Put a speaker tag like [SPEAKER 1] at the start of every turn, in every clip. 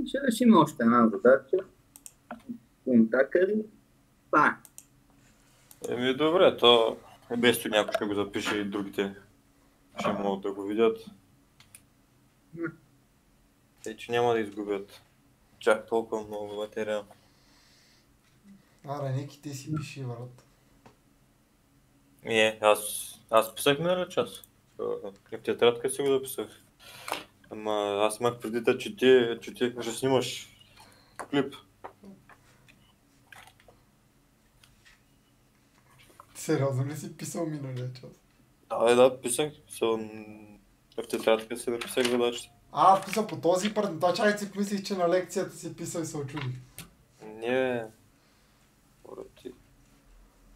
[SPEAKER 1] ще решим още една задача. Контакъри. Това
[SPEAKER 2] Еми добре, то без това някой ще го запише и другите ще могат да го видят. Те, че няма да изгубят чак толкова много материал.
[SPEAKER 3] Аре, Ники, ти си пиши, брат.
[SPEAKER 2] Не, аз писах миналия час. В тетрадка си го записах. Ама аз имах преди че ти ще снимаш клип.
[SPEAKER 3] Сериозно ли си писал миналия час?
[SPEAKER 2] Да, писах. В тетрадка си написах задачата.
[SPEAKER 3] Писал по този път. Това чай си помислих, че на лекцията си писал и се очудих.
[SPEAKER 2] Не. Ти.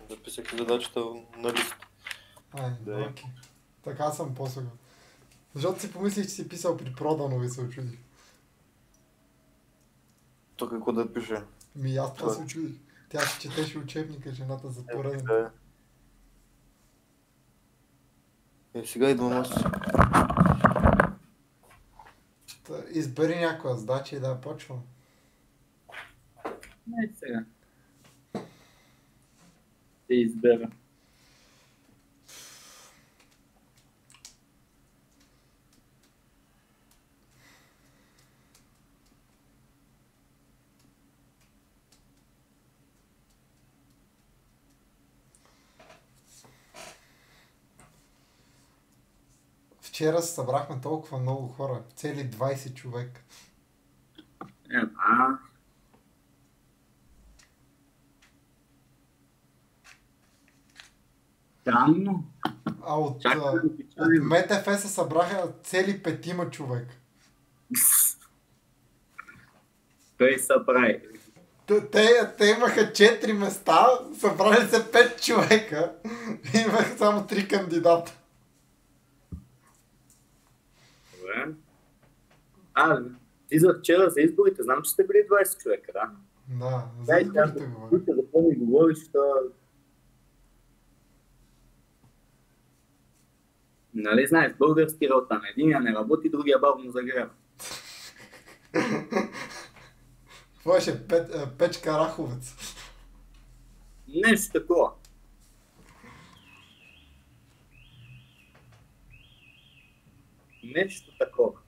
[SPEAKER 2] Записах задачата на лист. Да.
[SPEAKER 3] Окей. Така съм по-сигурен. Защото си помислих, че си писал при Проданови и се очудих.
[SPEAKER 2] То какво да пише?
[SPEAKER 3] Аз това се очудих. Тя си четеше учебника, жената за пореден.
[SPEAKER 2] Да. Сега идвам аз.
[SPEAKER 3] Избери някоя задача и да я почвам.
[SPEAKER 1] не сега. Ще избера.
[SPEAKER 3] Вчера се събрахме толкова много хора. Цели 20 човека.
[SPEAKER 1] Странно.
[SPEAKER 3] От
[SPEAKER 1] чакай.
[SPEAKER 3] МТФ се събраха цели 5 човека.
[SPEAKER 1] Той събрави.
[SPEAKER 3] Те имаха 4 места, събрали се 5 човека и имаха само 3 кандидата.
[SPEAKER 1] Добре. Ти за вчера за изборите, знам, че сте били 20 човека, да?
[SPEAKER 3] Да, за изборите говоря.
[SPEAKER 1] За какво ми говориш, нали знаеш, български род там, единия не работи, другия бавно загрява.
[SPEAKER 3] Това беше Печка Раховец.
[SPEAKER 1] Нещо такова. Нещо такова.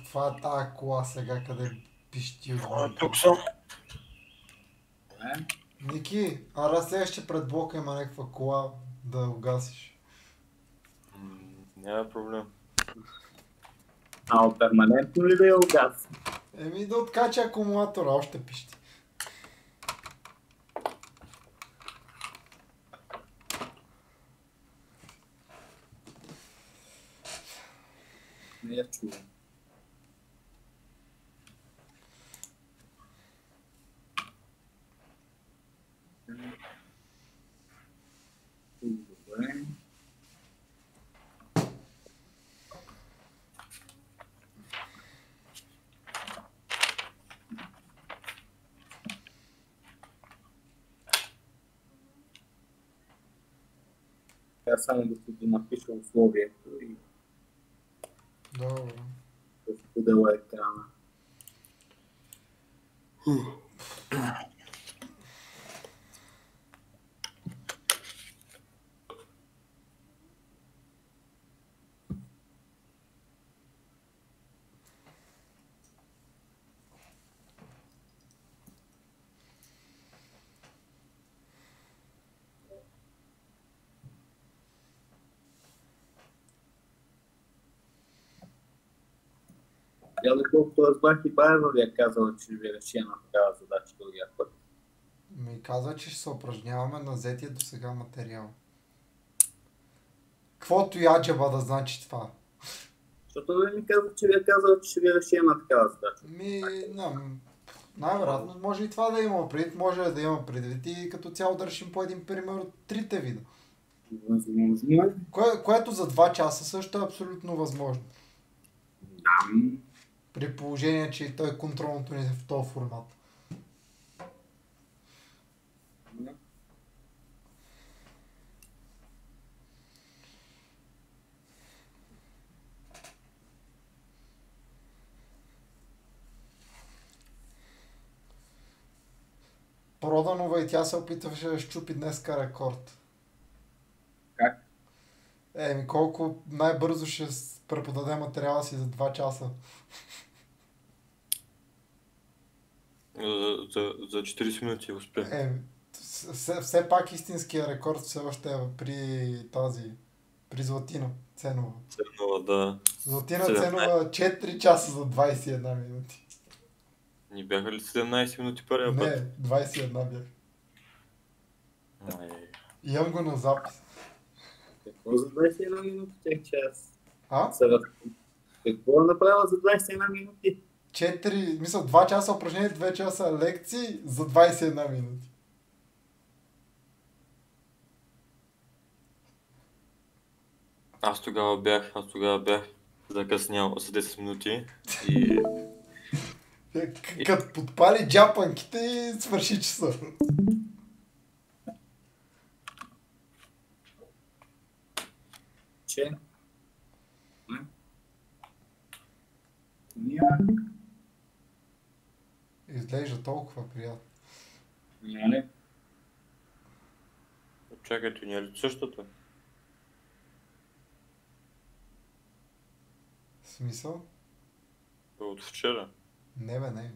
[SPEAKER 3] Това е тая кола сега, къде пищи отвън.
[SPEAKER 2] Тук съм.
[SPEAKER 3] Ники, разсеяще пред блока има някаква кола да угасиш.
[SPEAKER 2] Няма проблем.
[SPEAKER 1] Перманентно ли да я угаси?
[SPEAKER 3] Да откача акумулатора, още пищи.
[SPEAKER 1] Не я чувам. Добре. Аз само да си напиша условието и
[SPEAKER 3] Добре.
[SPEAKER 1] да споделя екрана. Я доколкото разбрах и Баева ви е казала, че ви реши една такава задача другия път.
[SPEAKER 3] Ми казва, че ще се упражняваме на взетия до сега материал. Каквото и аджаба да значи това.
[SPEAKER 1] Защото ви ми казва, че ви е казала, че ще ви реши една такава задача.
[SPEAKER 3] Най-вероятно може и това да има предвид, може да има предвид и като цяло да решим по един пример от трите вида.
[SPEAKER 1] Възможно.
[SPEAKER 3] Което за 2 часа също е абсолютно възможно.
[SPEAKER 1] Там...
[SPEAKER 3] При положение, че той контролното ни е в този формат. Проданова и тя се опитваше да щупи днеска рекорд.
[SPEAKER 1] Как?
[SPEAKER 3] Колко най-бързо ще преподаде материала си за 2 часа.
[SPEAKER 2] За 40 минути успя.
[SPEAKER 3] Все пак истинския рекорд все още е при Златина Ценова.
[SPEAKER 2] Ценова, да.
[SPEAKER 3] Златина Ценова 4 часа за 21 минути.
[SPEAKER 2] Не бяха ли 17 минути първия път?
[SPEAKER 3] Не, 21 бях. Имам го на запис.
[SPEAKER 1] Какво за 21 минути тях час?
[SPEAKER 3] А?
[SPEAKER 1] Какво е направила за 21 минути?
[SPEAKER 3] 2 часа упражнение, 2 часа лекции за 21 минути.
[SPEAKER 2] Аз тогава бях закъснял за 10 минути и...
[SPEAKER 3] Като подпали джапанките и свърши часа.
[SPEAKER 1] Че?
[SPEAKER 3] Изглежда толкова приятно.
[SPEAKER 1] Не.
[SPEAKER 2] Чакайте, не е ли същото?
[SPEAKER 3] В смисъл?
[SPEAKER 2] От вчера.
[SPEAKER 3] Не бе, не.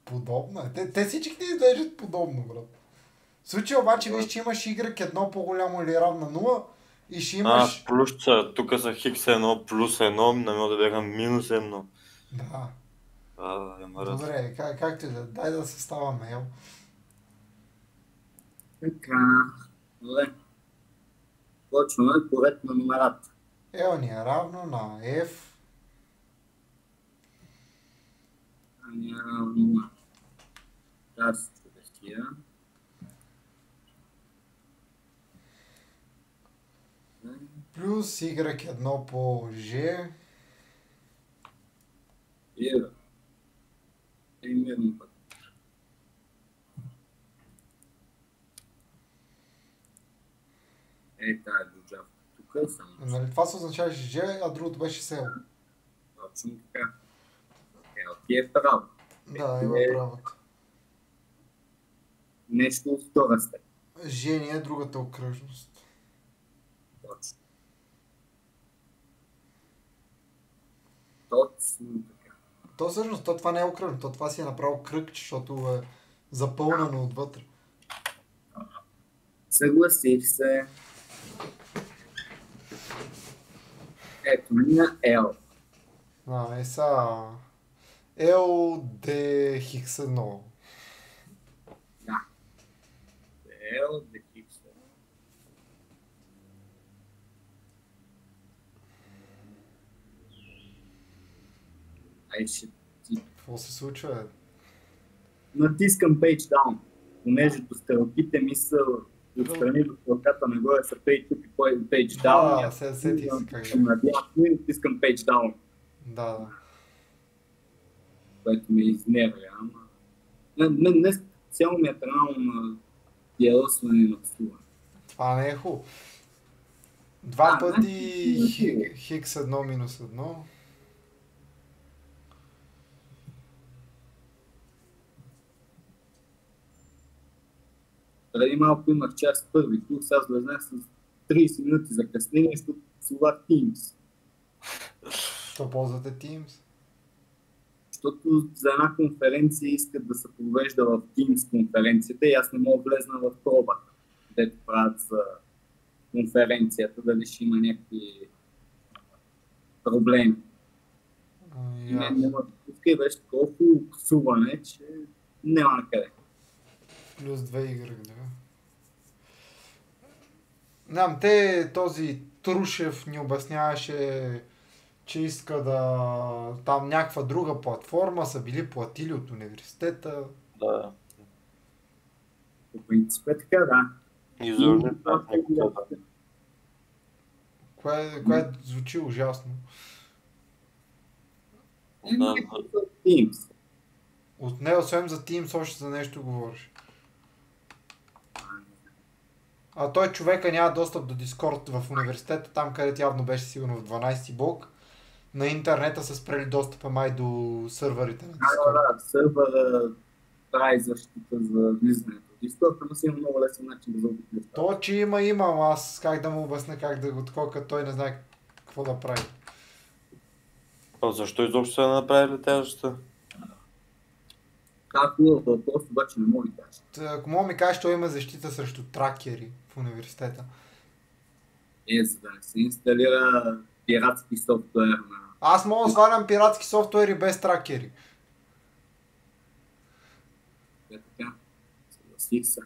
[SPEAKER 3] Подобно е. Те всички изглеждат подобно, брат. В случай обаче виж, че имаш Y1 по-голямо или равна 0 и ще имаш...
[SPEAKER 2] плюсца, тук са хикс 1 плюс 1, не мога да бяга минус 1.
[SPEAKER 3] Да.
[SPEAKER 2] Мръс.
[SPEAKER 3] Добре, както и да, дай да състава мейл.
[SPEAKER 1] Така, добре. Почваме поред на номерата.
[SPEAKER 3] L ни е равно на F.
[SPEAKER 1] Ни е равно на тази чудесия.
[SPEAKER 3] Плюс Y1 по G.
[SPEAKER 1] Примерно път. Тая джуджавка тук е само.
[SPEAKER 3] Нали, това се означаваше G, а другото беше Sel.
[SPEAKER 1] Точно така. Ти е право.
[SPEAKER 3] Да, има правото.
[SPEAKER 1] Нещо от втора степен.
[SPEAKER 3] G ни е другата окръжност.
[SPEAKER 1] Точно. Точно така.
[SPEAKER 3] То всъщност, това не е окръжност, това си е направо кръг, защото е запълнено отвътре.
[SPEAKER 1] Съгласих се. Ето ми на L.
[SPEAKER 3] L D хикс 1.
[SPEAKER 1] Да. L D хикс 1. Ай, ще ти...
[SPEAKER 3] Какво се случва?
[SPEAKER 1] Натискам Page Down, понеже по стрелките ми са отстрани до стрелката нагоре са Page Up и Page Down.
[SPEAKER 3] Да, се сетих се как е.
[SPEAKER 1] Надясно и натискам Page Down.
[SPEAKER 3] Да.
[SPEAKER 1] Което ме изнервя, ама... Днес цяло ми е тренало на диалъсване и на псуване.
[SPEAKER 3] Това не е хубаво. 2 пъти хикс 1 минус 1.
[SPEAKER 1] Преди малко имах час първи курс, аз влезнах с 30 минути закъснение, защото слова Teams.
[SPEAKER 3] Що ползвате Teams?
[SPEAKER 1] Защото за една конференция искат да се провежда в Teams конференцията и аз не мога влезна в проба, където правят за конференцията, дали ще има някакви проблеми. Няма да пуска и беше такова псуване, че няма накъде.
[SPEAKER 3] Плюс 2 Y, да. Знам, този Трушев ни обясняваше, че иска да... Там някаква друга платформа са били платили от университета.
[SPEAKER 2] Да.
[SPEAKER 1] По принцип е така, да.
[SPEAKER 3] Кое звучи ужасно.
[SPEAKER 2] Да,
[SPEAKER 1] Teams.
[SPEAKER 3] От не, освен за Teams, още за нещо говориш. А той човека няма достъп до Discord в университета, там където явно беше сигурно в 12 блок. На интернета са спрели достъпа май до сървърите на Discord.
[SPEAKER 1] Да, сървъра прави защита за влизането. Discord, но си има много лесен начин да заобиколиш.
[SPEAKER 3] То, че има, ама аз как да му обясня как да го такова, той не знае какво да прави.
[SPEAKER 2] а защо изобщо са направили тази защита?
[SPEAKER 1] Това е хубав въпрос, обаче не мога да кажа.
[SPEAKER 3] Ако мога ми кажеш, той има защита срещу тракери в университета.
[SPEAKER 1] За да не се инсталира пиратски софтуер на...
[SPEAKER 3] Аз мога да свалям пиратски софтуери без тракери.
[SPEAKER 1] Така, съгласих се.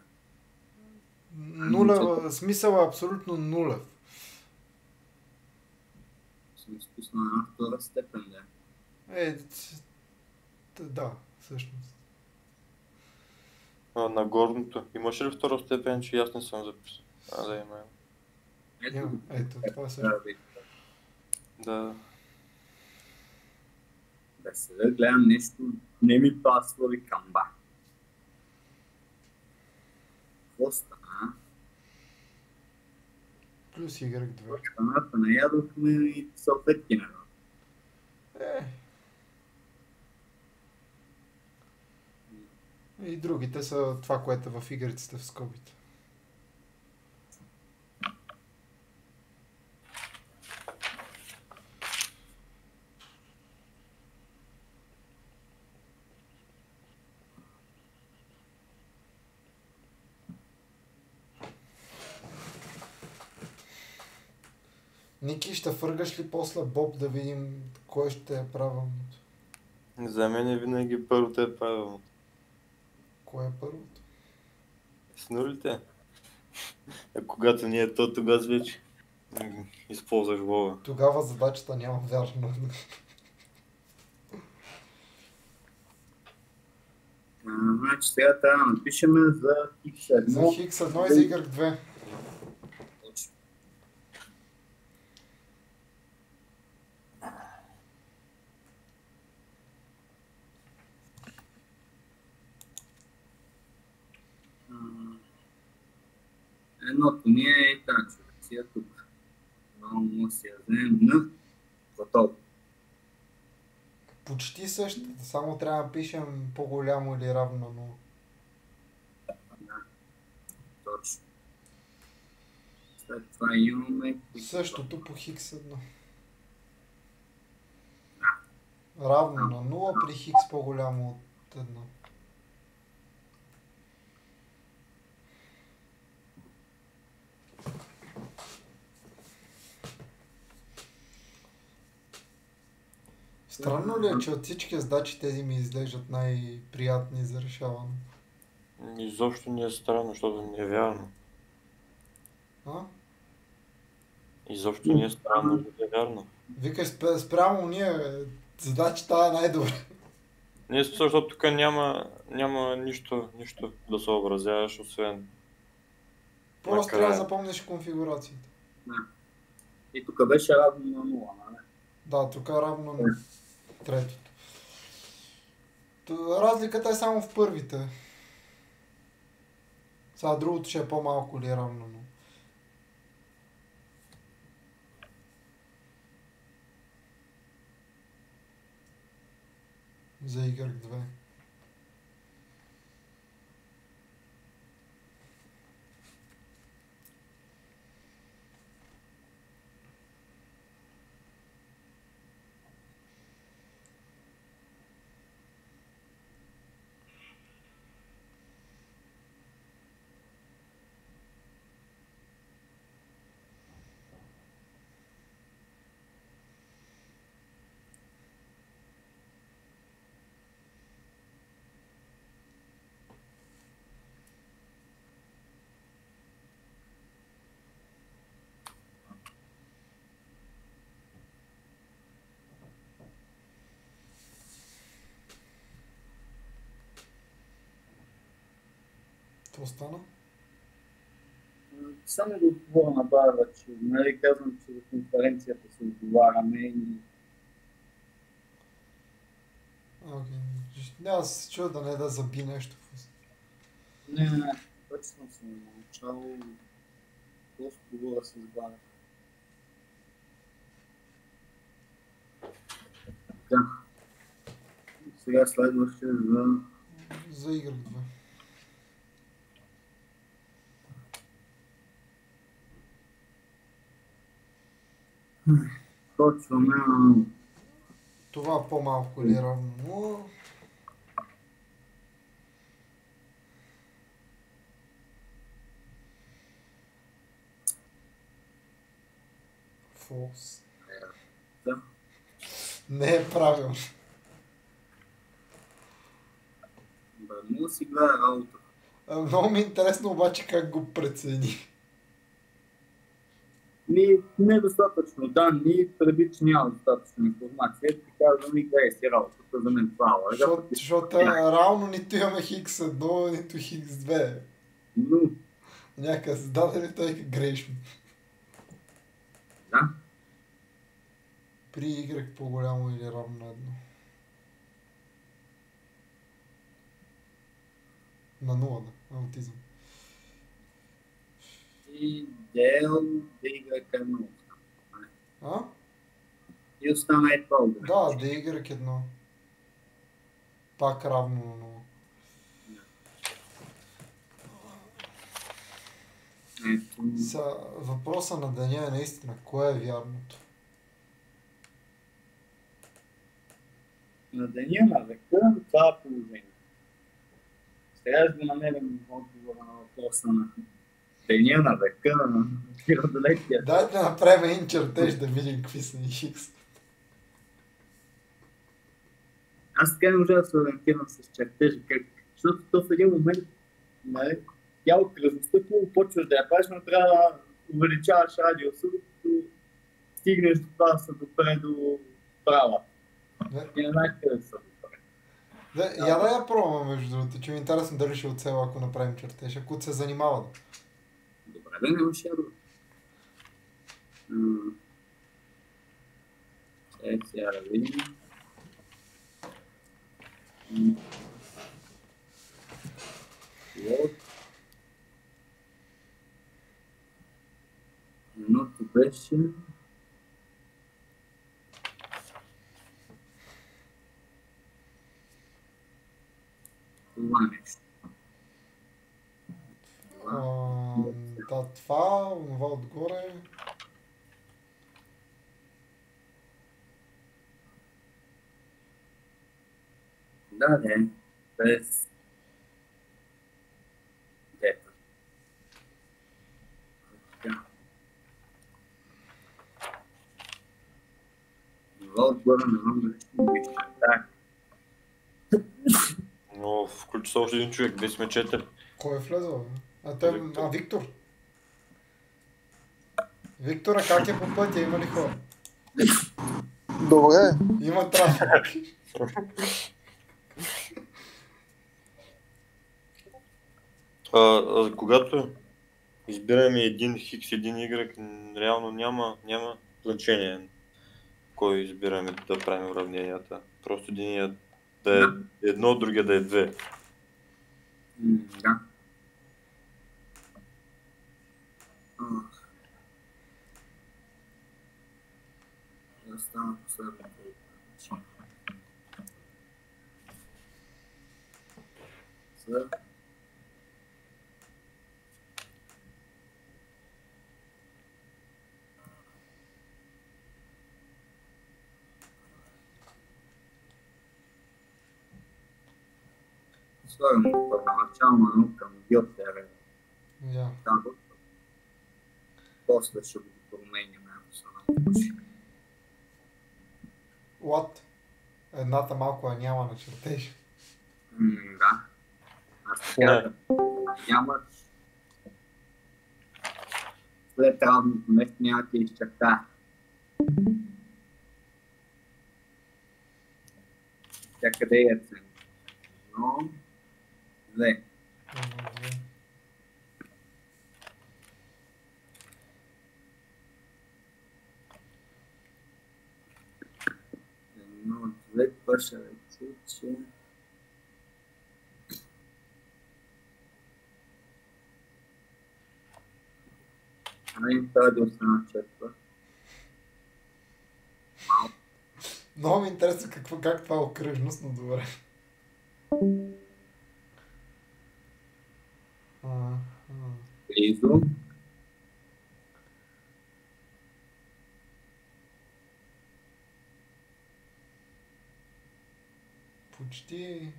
[SPEAKER 3] Смисъл е абсолютно нулев.
[SPEAKER 1] Съм изпуснал една втора степен, да.
[SPEAKER 3] Да, всъщност.
[SPEAKER 2] На горното. Имаш ли втора степен, че аз не съм записал? Да, има.
[SPEAKER 3] Ето, това също.
[SPEAKER 2] Да.
[SPEAKER 1] Да сега гледам нещо, не ми пасва ви камба. Какво стана?
[SPEAKER 3] Плюс Y2.
[SPEAKER 1] Страната наядохме и салфетки на
[SPEAKER 3] И другите са това, което е в игриците в скобите. Ники, ще фъргаш ли после Боб да видим кой ще е правилното?
[SPEAKER 2] За мен винаги първото е правилно.
[SPEAKER 3] Кое е първото?
[SPEAKER 2] С нулите. А когато не е то, тогава вече използваш Бога.
[SPEAKER 3] Тогава задачата няма вярно.
[SPEAKER 1] Значи сега трябва да напишем за X1.
[SPEAKER 3] За X1 и за Y2.
[SPEAKER 1] Едното ни е и тази човек си е тук. Много му си я вземем на готово.
[SPEAKER 3] Почти същата, само трябва да пишем по-голямо или равно на 0.
[SPEAKER 1] Да, точно. След това имаме...
[SPEAKER 3] Същото по X1.
[SPEAKER 1] Да.
[SPEAKER 3] Равно на 0 при X по-голямо от 1. Странно ли е, че от всички задачи тези ми изглеждат най-приятни за решаване?
[SPEAKER 2] Изобщо не е странно, защото не е вярно.
[SPEAKER 3] А?
[SPEAKER 2] Изобщо не е странно, защото е вярно.
[SPEAKER 3] Викаш спрямо ние, задачата е най-добре.
[SPEAKER 2] Не е смисъл, защото тук няма нищо да съобразяваш, освен...
[SPEAKER 3] Просто
[SPEAKER 2] накрая.
[SPEAKER 3] трябва да запомниш конфигурацията.
[SPEAKER 1] Да. И тук беше равно на 0, нали?
[SPEAKER 3] Да, тук е равно на третото. Разликата е само в първите. Сега другото ще е по-малко или е равно на 0. За Y2. Това стана?
[SPEAKER 1] Само да отговоря на Бара, че нали казвам, че за конференцията се отговаряме и
[SPEAKER 3] Окей. Няма да се чуя да не да заби нещо.
[SPEAKER 1] не, точно съм научал, просто говоря с Бара. Така. Сега следваше
[SPEAKER 3] За Y2.
[SPEAKER 1] почваме на
[SPEAKER 3] Това по-малко или равно 0. False.
[SPEAKER 1] да.
[SPEAKER 3] Не е правилно.
[SPEAKER 1] Мога си гледа работа.
[SPEAKER 3] Много ми е интересно обаче как го прецени.
[SPEAKER 1] Не е достатъчно данни, преди че няма достатъчно информация. Ти казвам ми гледай си работата, за мен това е.
[SPEAKER 3] Защото равно нито имаме X1, нито X2.
[SPEAKER 1] Но,
[SPEAKER 3] Някъде създаде ли той грешно?
[SPEAKER 1] да.
[SPEAKER 3] При Y по-голямо или равно на 1. На 0, да. Аутизъм.
[SPEAKER 1] И дел DY1.
[SPEAKER 3] А?
[SPEAKER 1] И остана и това
[SPEAKER 3] Да,
[SPEAKER 1] отговор.
[SPEAKER 3] DY1. Пак равно на 0.
[SPEAKER 1] Ето,
[SPEAKER 3] Въпроса на деня е наистина, кое е вярното?
[SPEAKER 1] на деня на века, това е положение. Сега ще го намерим отговора на въпроса на деня на века, на хилядолетия.
[SPEAKER 3] Дайте да направим един чертеж да видим какви са ни Хикс.
[SPEAKER 1] Аз така не можа да се ориентирам с чертежа, защото то в един момент, нали, тя от кръвността, хубаво почваш да я правиш, но трябва да увеличаваш радиуса, докато стигнеш до това да се допре до права. И не знаеш къде са допре.
[SPEAKER 3] Я да я пробваме, между другото, че ми е интересно дали ще оцеля, ако направим чертеж, ако се занимава.
[SPEAKER 1] Добре, да нямаш ядро. Сега да видим. Вот. Едното беше... Това нещо.
[SPEAKER 3] Да, това отгоре.
[SPEAKER 1] Да, без дета. Така. Това отгоре не знам дали ще ми вижте. Так.
[SPEAKER 2] Но включи се още един човек, без сме 4.
[SPEAKER 3] Кой е влезъл? Бе?
[SPEAKER 2] Виктор.
[SPEAKER 3] Виктор. Виктора, как е по пътя? Има ли хора?
[SPEAKER 4] Добре.
[SPEAKER 3] Има трафик.
[SPEAKER 2] Когато избираме един Хикс, един Y, реално няма значение кой избираме да правим уравненията. Просто единият да е едно, другия да е 2.
[SPEAKER 1] Да. Да стана последното. За... Слагам първоначална наука на геотерия.
[SPEAKER 3] Я.
[SPEAKER 1] После ще го променяме, ако се научи.
[SPEAKER 3] What? Едната малко я няма на чертеж.
[SPEAKER 1] Да. Аз така нямаш. След равното нещо няма да изчертая. Тя къде е цен? Но... Две. След това ще рече, че... Ами, трябва да остана четва.
[SPEAKER 3] Много ми е интересно как това е окръжност, но добре.
[SPEAKER 1] Близо.
[SPEAKER 3] Почти...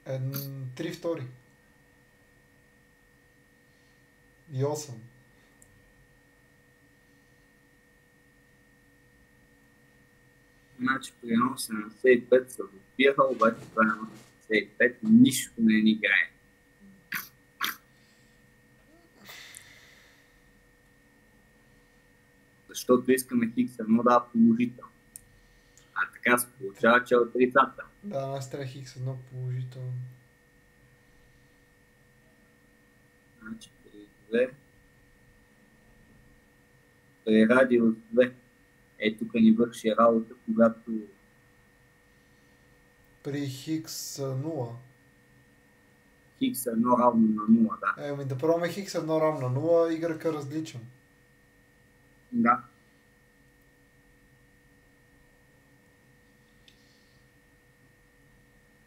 [SPEAKER 3] 3/2. И 8.
[SPEAKER 1] Значи при 1,75 се допиха, обаче това е 1,75, нищо не ни играе. Защото искаме хикс 1 да е положително. А така се получава, че е отрицателно.
[SPEAKER 3] Да, аз трябва хикс 1 положително.
[SPEAKER 1] Значи при 2, при радиус 2, тук ни върши работа, когато
[SPEAKER 3] При хикс 0.
[SPEAKER 1] хикс 1 равно на 0, да.
[SPEAKER 3] Еми да пробваме хикс 1 равно на 0, Y е различен.
[SPEAKER 1] Да.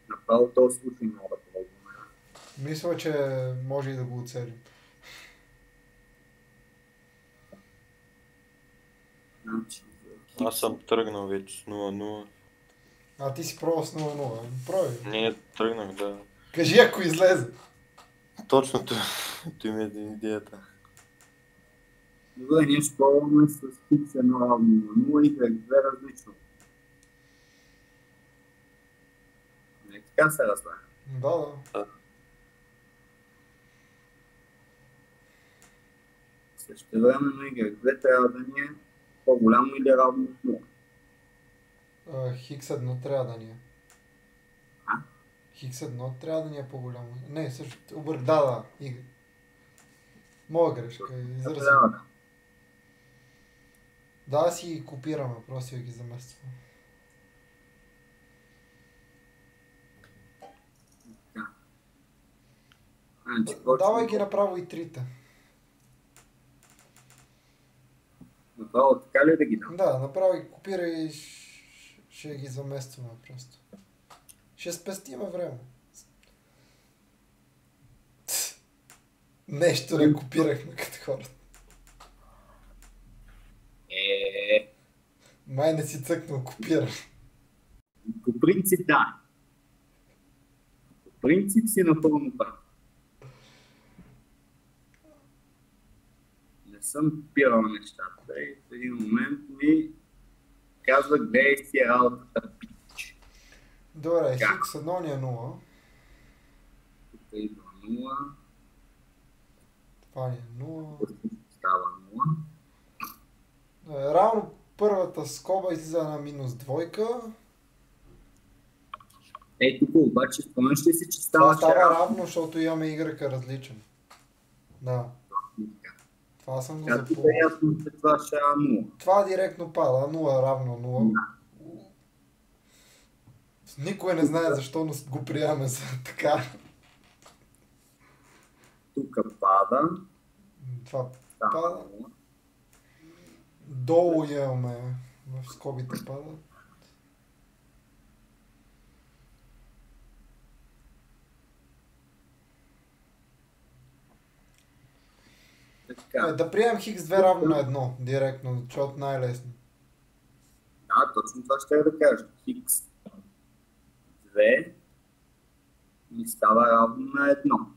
[SPEAKER 1] Направо този случай много да пробваме.
[SPEAKER 3] Мисля, че може и да го оцелим.
[SPEAKER 1] Значи,
[SPEAKER 2] Аз съм тръгнал вече с 0-0.
[SPEAKER 3] А ти си пробвал с 0-0. Пробвай.
[SPEAKER 2] Не, тръгнах, да.
[SPEAKER 3] Кажи, ако излезе.
[SPEAKER 2] Точно той ми е идеята.
[SPEAKER 1] добре, ние ще пробваме с хикс 1 равно на 0 и Y2 различно. Не така се разбира.
[SPEAKER 3] Да.
[SPEAKER 1] Същевременно Y2 трябва да ни е по-голямо или равно от 0.
[SPEAKER 3] Хикс 1 трябва да ни е.
[SPEAKER 1] А?
[SPEAKER 3] Хикс 1 трябва да ни е по-голямо. Не, също. Да. Моя грешка. Изразя.
[SPEAKER 1] Да.
[SPEAKER 3] Да, си копираме, просто ги заместваме.
[SPEAKER 1] Значи,
[SPEAKER 3] Давай ги направо и трите.
[SPEAKER 1] Направо така ли да ги дам?
[SPEAKER 3] Да, направо ги копирай и ще ги заместваме просто. Ще спестиме време. Нещо не копирахме като хората. Май не си цъкнал копира.
[SPEAKER 1] По принцип да. По принцип си напълно прав. Не съм копирал нещата и в един момент ми казва, гледай си работата, пич.
[SPEAKER 3] Добре, хикс 1 ни е 0.
[SPEAKER 1] Тук идва 0.
[SPEAKER 3] Това ни е 0.
[SPEAKER 1] Става 0.
[SPEAKER 3] Равно първата скоба излиза на минус 2.
[SPEAKER 1] Тук обаче спомняш ли си, че
[SPEAKER 3] Това
[SPEAKER 1] става
[SPEAKER 3] равно, защото имаме Y различен. Да. Това съм го
[SPEAKER 1] Както
[SPEAKER 3] запомнил.
[SPEAKER 1] е ясно, че това ще е 0.
[SPEAKER 3] Това директно пада. 0 равно 0. Никой не знае защо го приемаме за така.
[SPEAKER 1] Тук пада.
[SPEAKER 3] Това
[SPEAKER 1] Става
[SPEAKER 3] пада.
[SPEAKER 1] 0.
[SPEAKER 3] Долу имаме. В скобите падат.
[SPEAKER 1] Така.
[SPEAKER 3] Да приемем хикс 2 равно на 1. Директно, защото най-лесно.
[SPEAKER 1] Да, точно това ще я да кажа. Хикс 2 ми става равно на 1.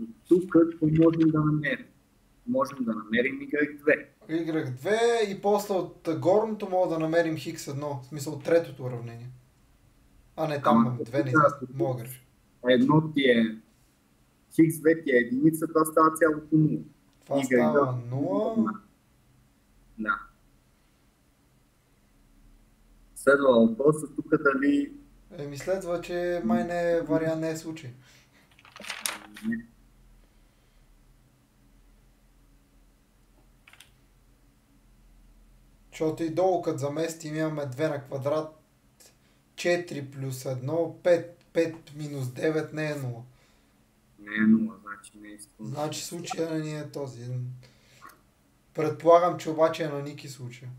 [SPEAKER 1] От тук какво можем да намерим? Можем да намерим Y2.
[SPEAKER 3] Y2 и после от горното мога да намерим хикс 1. В смисъл от третото уравнение. А не, там имаме 2 не мога греша.
[SPEAKER 1] Едно ти е хикс 2 ти е единица, това става цялото 0.
[SPEAKER 3] Това става 0.
[SPEAKER 1] Да. Следва въпроса тук дали...
[SPEAKER 3] Еми следва, че май не е вариант, не е случай. Защото и долу като заместим имаме 2 на квадрат, 4 плюс 1, 5 минус 9 не е 0.
[SPEAKER 1] Не е 0, значи не е изпълнено.
[SPEAKER 3] Значи случая не е този. Предполагам, че обаче е на Ники случая.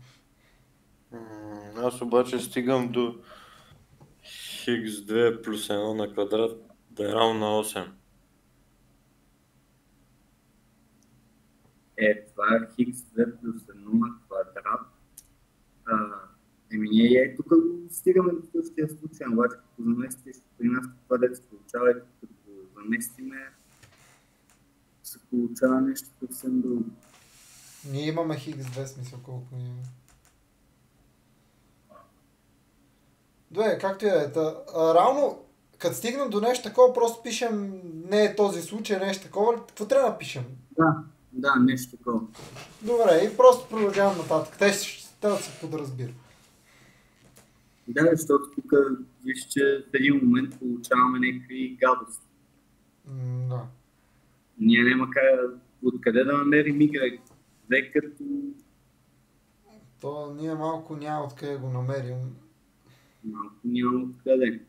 [SPEAKER 2] Аз обаче стигам до x2 плюс 1 на квадрат да е равно на 8.
[SPEAKER 1] Това е x2 плюс 1 на квадрат. Ние тук стигаме до същия случай, обаче като заместиш при нас това да се получава и като заместиме се получава нещо съвсем друго.
[SPEAKER 3] Ние имаме x2 смисъл колко ни имаме. Добре, както и да е. Равно, като стигнем до нещо такова, просто пишем не е този случай, нещо такова. Какво трябва да пишем?
[SPEAKER 1] Да, нещо такова.
[SPEAKER 3] Добре, и просто продължавам нататък. Те ще се подразбира.
[SPEAKER 1] Да, защото тук виж, че в един момент получаваме някакви гадости.
[SPEAKER 3] Да.
[SPEAKER 1] Ние няма откъде да намерим Y, тъй като...
[SPEAKER 3] То ние малко няма откъде го намерим.
[SPEAKER 1] Малко няма откъде.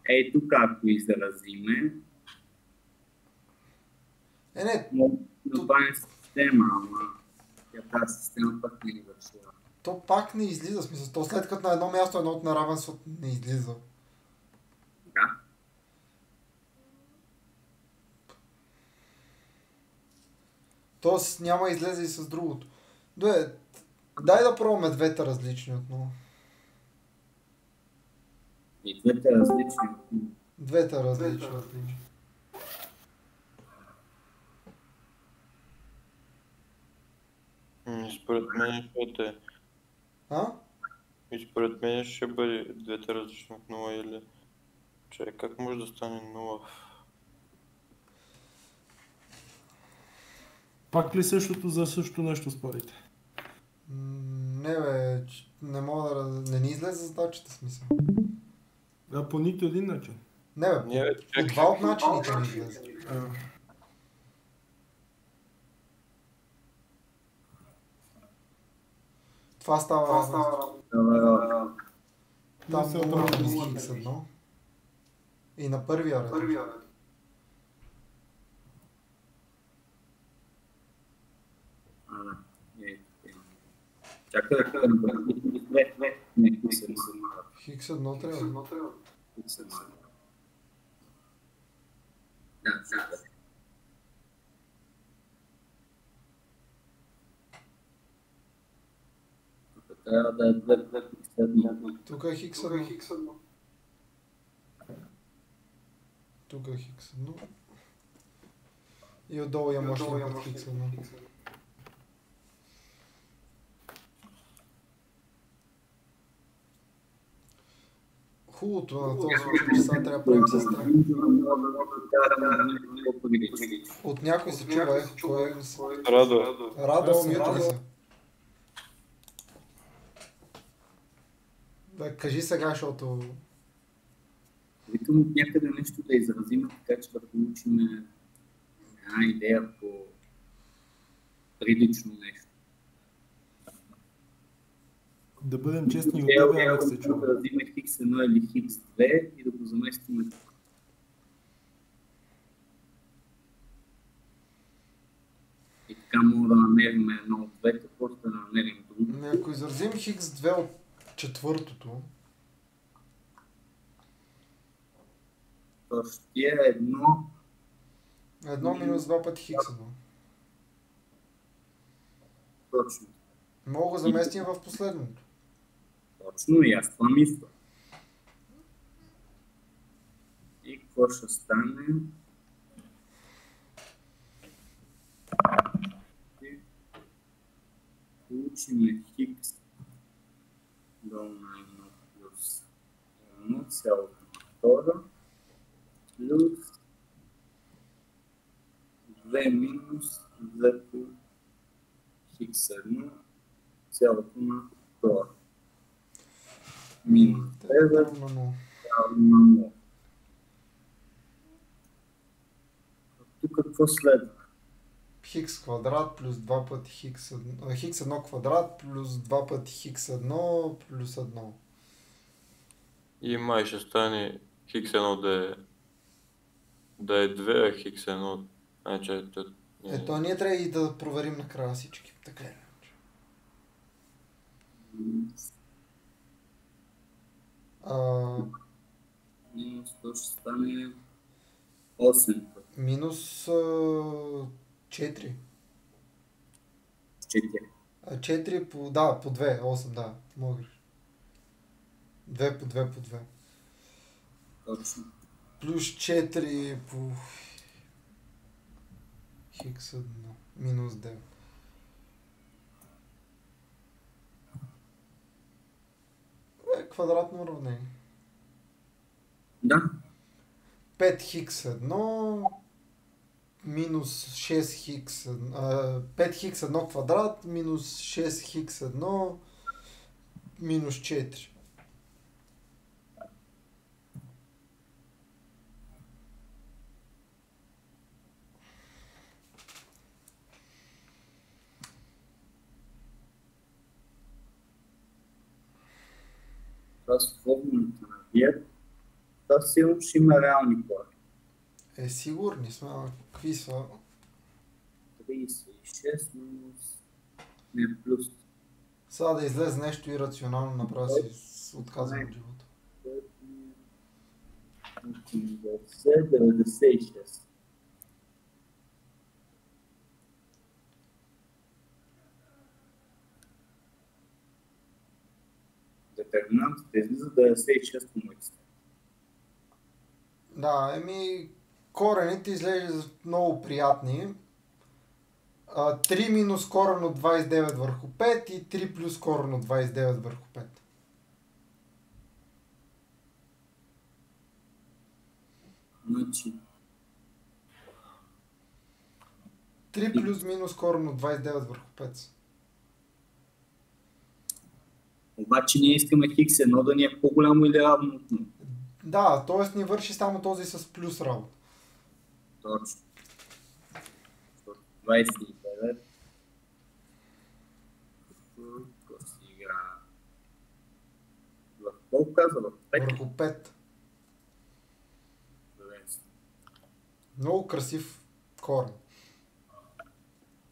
[SPEAKER 1] Ей, тук ако изразиме...
[SPEAKER 3] Не,
[SPEAKER 1] това е система, ама тази система пък не е вършила.
[SPEAKER 3] то пак не излиза, смисъл. То след като на едно място едно от неравенството не излиза.
[SPEAKER 1] Да.
[SPEAKER 3] Тоест няма излезе и с другото. Добре, дай да пробваме двете различни отново.
[SPEAKER 1] И двете различни.
[SPEAKER 3] Двете различни.
[SPEAKER 2] Според мен ще е. И според мен ще бъде двете различни от 0 или... Чай, как може да стане 0?
[SPEAKER 4] Пак ли същото за също нещо спорите?
[SPEAKER 3] Не бе, не мога да... Не ни излезе задачата смисъл.
[SPEAKER 4] Да, по нито един начин.
[SPEAKER 3] Не бе, по два от начините ни излезе. Това става равенство. Там 0 плюс x1. И на първия ред.
[SPEAKER 1] Чакай да направим. Не,
[SPEAKER 3] x1 трябва.
[SPEAKER 1] Да. Трябва да е 2
[SPEAKER 3] Тук е x1. Тук е x1. И отдолу има още един път x1. Хубавото на този случай, че сега трябва да правим сестра. От някой се чува, кой е? Радо, мютри се. Бе, кажи сега, защото...
[SPEAKER 1] Викам от някъде нещо да изразим, така че да получим една идея по прилично нещо.
[SPEAKER 4] Да бъдем честни от тебе, Алекс се чува.
[SPEAKER 1] Да взимем x1 или x2 и да го заместим тук. И така мога да намерим едно от двете, просто да намерим друго.
[SPEAKER 3] Ако изразим x2 от четвъртото,
[SPEAKER 1] то ще е едно...
[SPEAKER 3] Едно минус 2 пъти x1.
[SPEAKER 1] Точно.
[SPEAKER 3] Мога да заместим в последното.
[SPEAKER 1] Точно, и аз това мисля. И какво ще стане? Получим хикс долу на 1 плюс 1 цялото на 2 плюс 2 минус 2 хикс 1 цялото на 2. Минус 9 цялото на 0. Тук какво следва?
[SPEAKER 3] хикс квадрат плюс 2 пъти хикс 1, хикс 1 квадрат плюс 2 пъти хикс 1 плюс 1.
[SPEAKER 2] И май ще стане хикс 1 да е 2, а хикс 1...
[SPEAKER 3] Ето, ние трябва и да проверим накрая всички. Така е.
[SPEAKER 1] Минус то ще стане 8 пъти.
[SPEAKER 3] Минус 4.
[SPEAKER 1] 4.
[SPEAKER 3] 4 по... Да, по 2. 8, да. Можеш. 2 по 2 по 2.
[SPEAKER 1] Точно.
[SPEAKER 3] Плюс 4 по... хикс 1. Минус 9. Квадратно уравнение.
[SPEAKER 1] Да.
[SPEAKER 3] 5 хикс 1 минус 6 хикс 5 хикс 1 квадрат минус 6 хикс 1 минус 4.
[SPEAKER 1] Това с формулата на Виет. Това сигурно ще има реални корени.
[SPEAKER 3] Сигурни сме, какви са?
[SPEAKER 1] 36 минус... Не, плюс.
[SPEAKER 3] Сега да излезе нещо ирационално, направо си отказвам от живота.
[SPEAKER 1] 96. Детерминантите излиза 96 по моите.
[SPEAKER 3] Да, корените изглеждат много приятни. 3 минус корен от 29 върху 5 и 3 плюс корен от 29 върху 5.
[SPEAKER 1] Значи
[SPEAKER 3] 3 плюс минус корен от 29 върху 5.
[SPEAKER 1] обаче ние искаме хикс 1 да ни е по-голямо или равно от 0.
[SPEAKER 3] Да, т.е. ни върши само този с плюс работа.
[SPEAKER 1] Точно. 29. Тук си игра. В колко каза? В 5?
[SPEAKER 3] Върху 5. Много красив корен.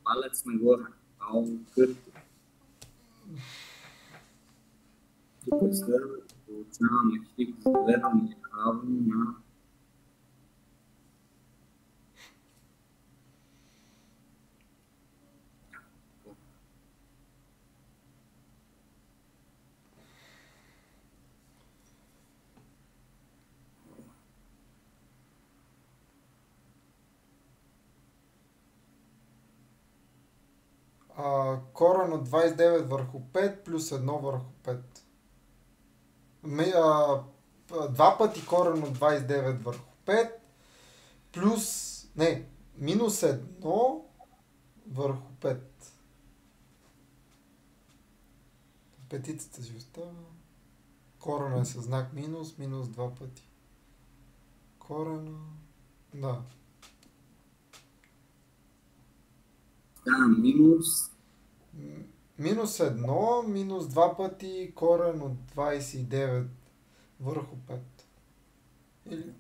[SPEAKER 1] Палец нагоре. Много късно. Тук следва получаваме хикс гледане равно на
[SPEAKER 3] корен от 29 върху 5 плюс 1 върху 5. 2 пъти корен от 29 върху 5 плюс... Не, минус 1 върху 5. Петицата си остава. Корена е със знак минус, минус 2 пъти. Корена... Да.
[SPEAKER 1] минус
[SPEAKER 3] Минус 1, минус 2 пъти корен от 29 върху 5. Или...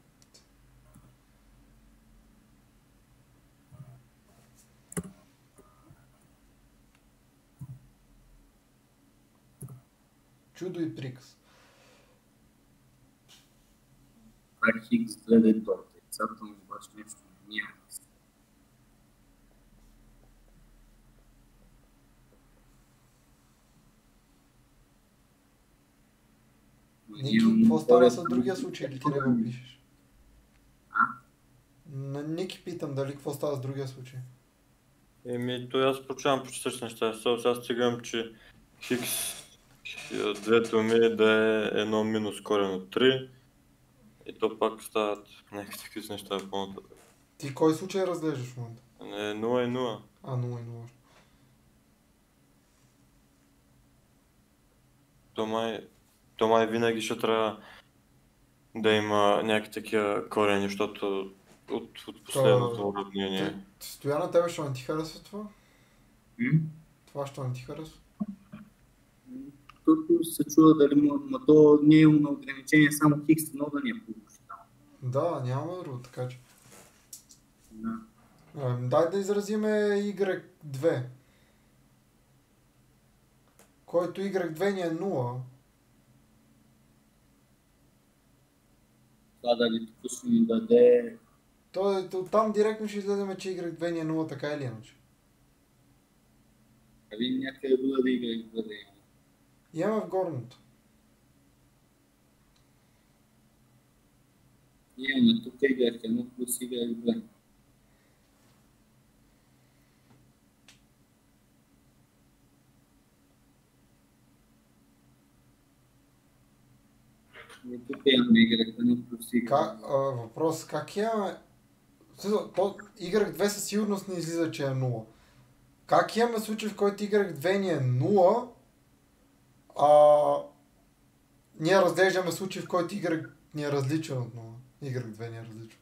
[SPEAKER 3] Чудо и приказ.
[SPEAKER 1] как хикс гледа до отрицателно, обаче нещо няма.
[SPEAKER 3] Ники, какво става с другия случай или ти не го пишеш? На Ники питам дали какво става с другия случай.
[SPEAKER 2] То аз получавам почти същите неща. Сега стигам, че хикс двето ми да е 1 минус корен от 3 и то пак стават някакви такива неща по-нататък.
[SPEAKER 3] Ти кой случай разглеждаш в момента?
[SPEAKER 2] 0 и 0.
[SPEAKER 3] 0 и 0.
[SPEAKER 2] То май винаги ще трябва да има някакви такива корени, защото от последното уравнение.
[SPEAKER 3] Стояна, тебе що не ти харесва това?
[SPEAKER 1] М?
[SPEAKER 3] Това що не ти харесва?
[SPEAKER 1] Защото се чува дали но то не е на ограничение само хикс, но да не е получително.
[SPEAKER 3] Да, няма друго, така че.
[SPEAKER 1] Да.
[SPEAKER 3] Дай да изразиме Y2. Който Y2 ни е 0.
[SPEAKER 1] Това дали тук ще ни даде...
[SPEAKER 3] Там директно ще излеземе, че Y2 ни е 0, така или иначе.
[SPEAKER 1] Али някъде друга да игра и бъде.
[SPEAKER 3] Имаме в горното.
[SPEAKER 1] Имаме тук Y1 плюс Y2. И тук имаме Y1 плюс Y2.
[SPEAKER 3] Въпрос, как имаме... Y2 със сигурност не излиза, че е 0. Как имаме случай, в който Y2 ни е 0, ние разглеждаме случай, в който Y ни е различен от 0. Y2 ни е различен.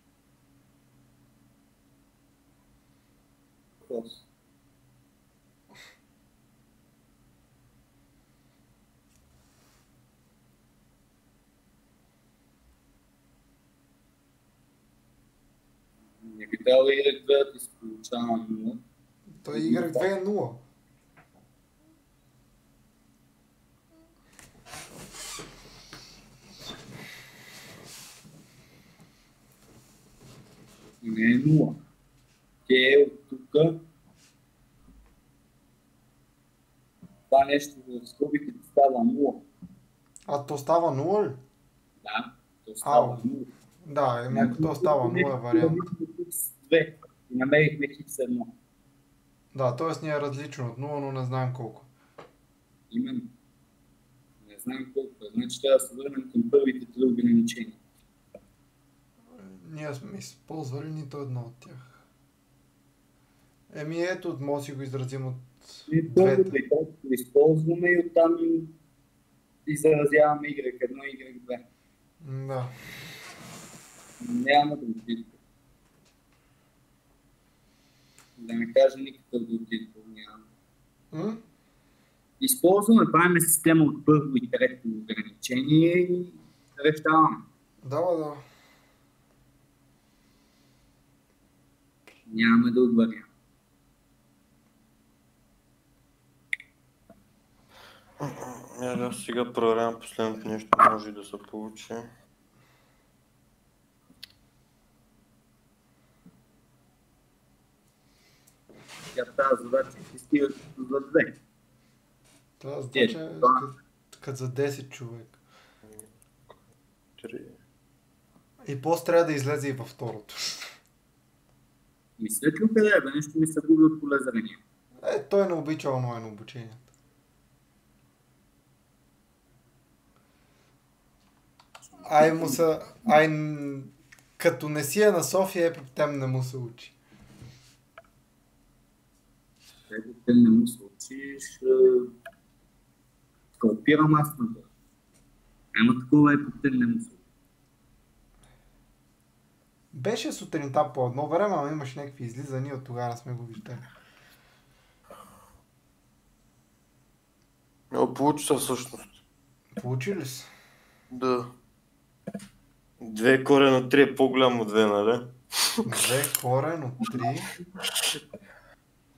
[SPEAKER 1] Въпрос. Не би трябвало Y2 да се получава 0.
[SPEAKER 3] Той Y2 е 0.
[SPEAKER 1] Не е 0. Те е от тук. Това нещо в скобите става 0.
[SPEAKER 3] А то става 0 ли?
[SPEAKER 1] Да, то става 0.
[SPEAKER 3] Да, ако то става 0 е вариант.
[SPEAKER 1] И намерихме хикс 1.
[SPEAKER 3] Да, т.е. ни е различно от 0, но не знаем колко.
[SPEAKER 1] Именно. Не знам колко. Значи трябва да се върнем към първите три ограничения.
[SPEAKER 3] Ние сме използвали нито едно от тях. Ето, може да си го изразим от двете.
[SPEAKER 1] Използваме и оттам изразяваме Y1, Y2.
[SPEAKER 3] Да.
[SPEAKER 1] Няма да отидем. Да не кажа никакъв да отидем. Няма. Използваме, правим система от първо и трето ограничение и решаваме.
[SPEAKER 3] Да.
[SPEAKER 1] Нямаме друг вариант.
[SPEAKER 2] Да, сега проверявам последното нещо, може и да се получи.
[SPEAKER 1] Тази задача ще стига за 2.
[SPEAKER 3] Тази задача е като за 10 човек.
[SPEAKER 2] 3.
[SPEAKER 3] И после трябва да излезе и във второто.
[SPEAKER 1] Мислят ли къде е? Нещо ми се губи от полезрение.
[SPEAKER 3] Той не обича онлайн обучението. Като не си е на София, там не му се учи.
[SPEAKER 1] Те не му се учи, ще скалпирам аз на това. Ема такова епоптен не му се учи.
[SPEAKER 3] Беше сутринта по едно време, ама имаш някакви излизания, от тогава сме го виждали.
[SPEAKER 2] Получи се всъщност.
[SPEAKER 3] Получи ли се?
[SPEAKER 2] Да. 2 корен от 3 е по-голямо от 2, нали?
[SPEAKER 3] 2 корен от 3.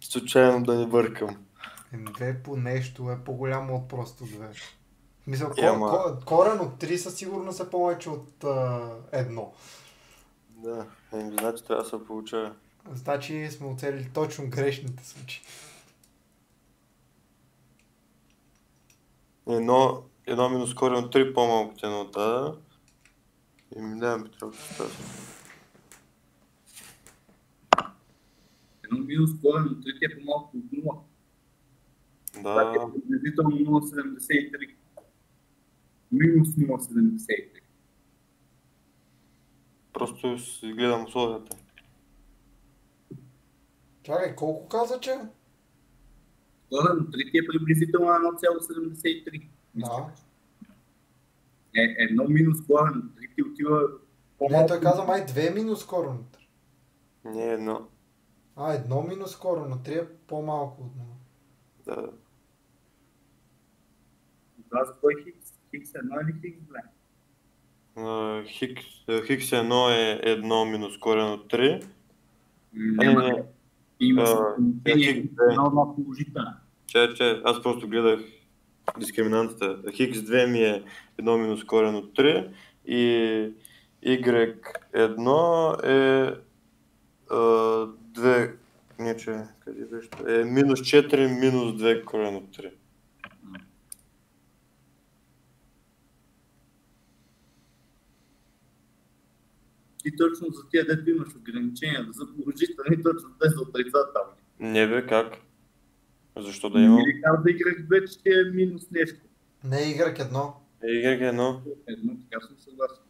[SPEAKER 2] Случайно да не бъркам.
[SPEAKER 3] 2 по нещо е по-голямо от просто 2. Мисля, корен от 3 със сигурност е повече от 1.
[SPEAKER 2] Да, значи трябва да се получава.
[SPEAKER 3] Значи сме оцелили точно грешните случаи.
[SPEAKER 2] Едно минус корен от 3 по-малко от 1, да. И ми давам Петров, че става.
[SPEAKER 1] Едно минус корен от 3 е по-малко от 0. Това е приблизително 0,73. Минус 0,73.
[SPEAKER 2] Просто си гледам условията.
[SPEAKER 3] Чакай, колко каза, че?
[SPEAKER 1] Корен от 3 е приблизително 1,73.
[SPEAKER 3] Да.
[SPEAKER 1] Едно минус корен от 3 отива
[SPEAKER 3] Не, той каза май 2 минус корен от 3.
[SPEAKER 2] Не е едно.
[SPEAKER 3] Едно минус скоро, но 3 е по-малко от 0.
[SPEAKER 2] Да.
[SPEAKER 1] Това за кой хикс? Хикс 1 или хикс 2?
[SPEAKER 2] Хикс 1 е 1 минус корен от 3.
[SPEAKER 1] Не. Има съотношение
[SPEAKER 2] хикс
[SPEAKER 1] хикс 1 положителен.
[SPEAKER 2] Чай, аз просто гледах дискриминантата. Хикс 2 ми е 1 минус корен от 3 и y1 е 2, не че, къде беше? Е минус 4 минус 2 корен от 3.
[SPEAKER 1] И точно за тия дето имаш ограничения за положителни, точно те за отрицателни.
[SPEAKER 2] Не бе, как? Защо да имам?
[SPEAKER 1] Или каза Y2, че е минус нещо.
[SPEAKER 3] Не е Y1.
[SPEAKER 2] Y1,
[SPEAKER 1] Едно, така съм съгласен.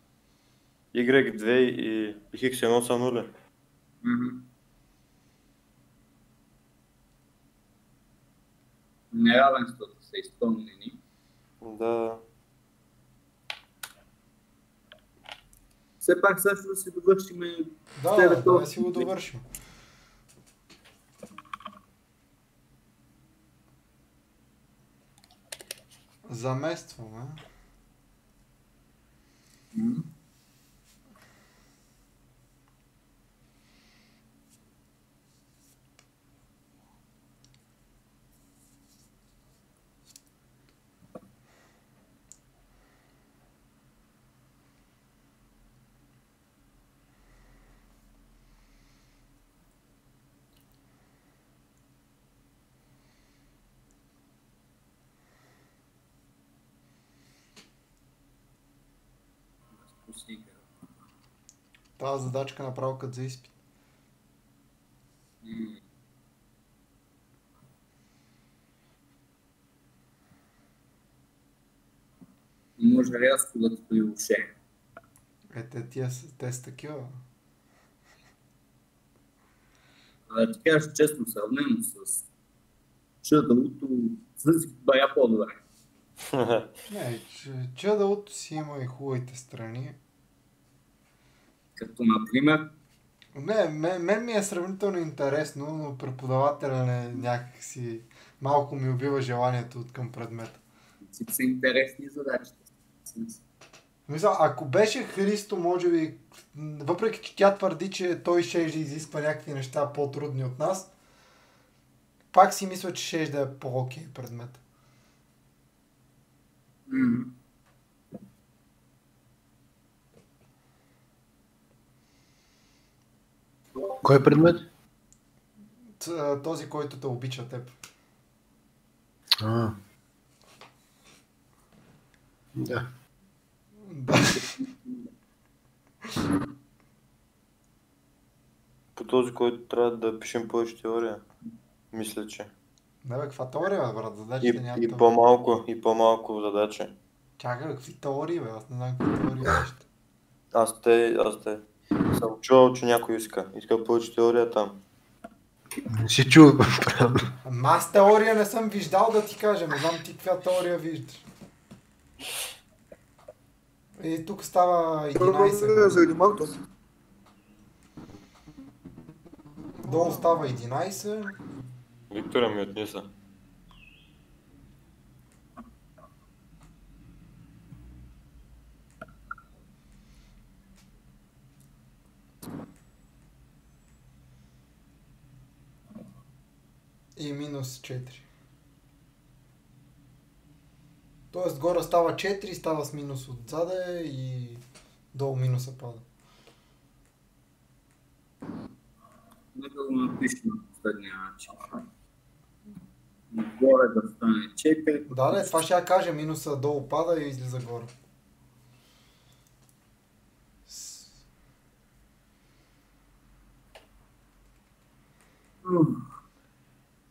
[SPEAKER 2] Y2 и X1 са 0.
[SPEAKER 1] Неравенствата са изпълнени.
[SPEAKER 2] Да.
[SPEAKER 1] Все пак също да си довършим
[SPEAKER 3] Да си го довършим. Заместваме. Тази задачка направо като за изпит.
[SPEAKER 1] Може рязко да те приушение.
[SPEAKER 3] Те са такива.
[SPEAKER 1] Ти кажеш честно, сравнено с чудалото, си бая по-добре.
[SPEAKER 3] Не, чудалото си има и хубавите страни.
[SPEAKER 1] Като например?
[SPEAKER 3] Не, мен ми е сравнително интересно, но преподавателя някакси малко ми убива желанието от към предмета.
[SPEAKER 1] Всички са интересни задачите.
[SPEAKER 3] Мисля, ако беше Христо, може би, въпреки че тя твърди, че той ще изисква някакви неща по-трудни от нас, пак си мисля, че ще да е по-окей предмет.
[SPEAKER 5] Кой е предмет?
[SPEAKER 3] Този, който те обича теб.
[SPEAKER 5] Да.
[SPEAKER 2] По този, който трябва да пишем повече теория. Мисля, че.
[SPEAKER 3] Не бе, каква теория, брат? Задачите няма
[SPEAKER 2] И по-малко задача.
[SPEAKER 3] Чакай, какви теории, бе? Аз не знам какви теории вижте.
[SPEAKER 2] Аз те. Съм чувал, че някой иска повече теория там.
[SPEAKER 5] Не си чул, правилно.
[SPEAKER 3] Аз теория не съм виждал, да ти кажа. Не знам ти каква теория виждаш. И тук става 11.
[SPEAKER 5] Заради малко.
[SPEAKER 3] Долу става 11.
[SPEAKER 2] Виктора ми отнеса.
[SPEAKER 3] И минус 4. Тоест горе става 4, става с минус отзаде и долу минуса пада.
[SPEAKER 1] Нека го напишем на последния начин. Горе да стане 4.
[SPEAKER 3] Да, това ще я кажа, минуса долу пада и излиза горе.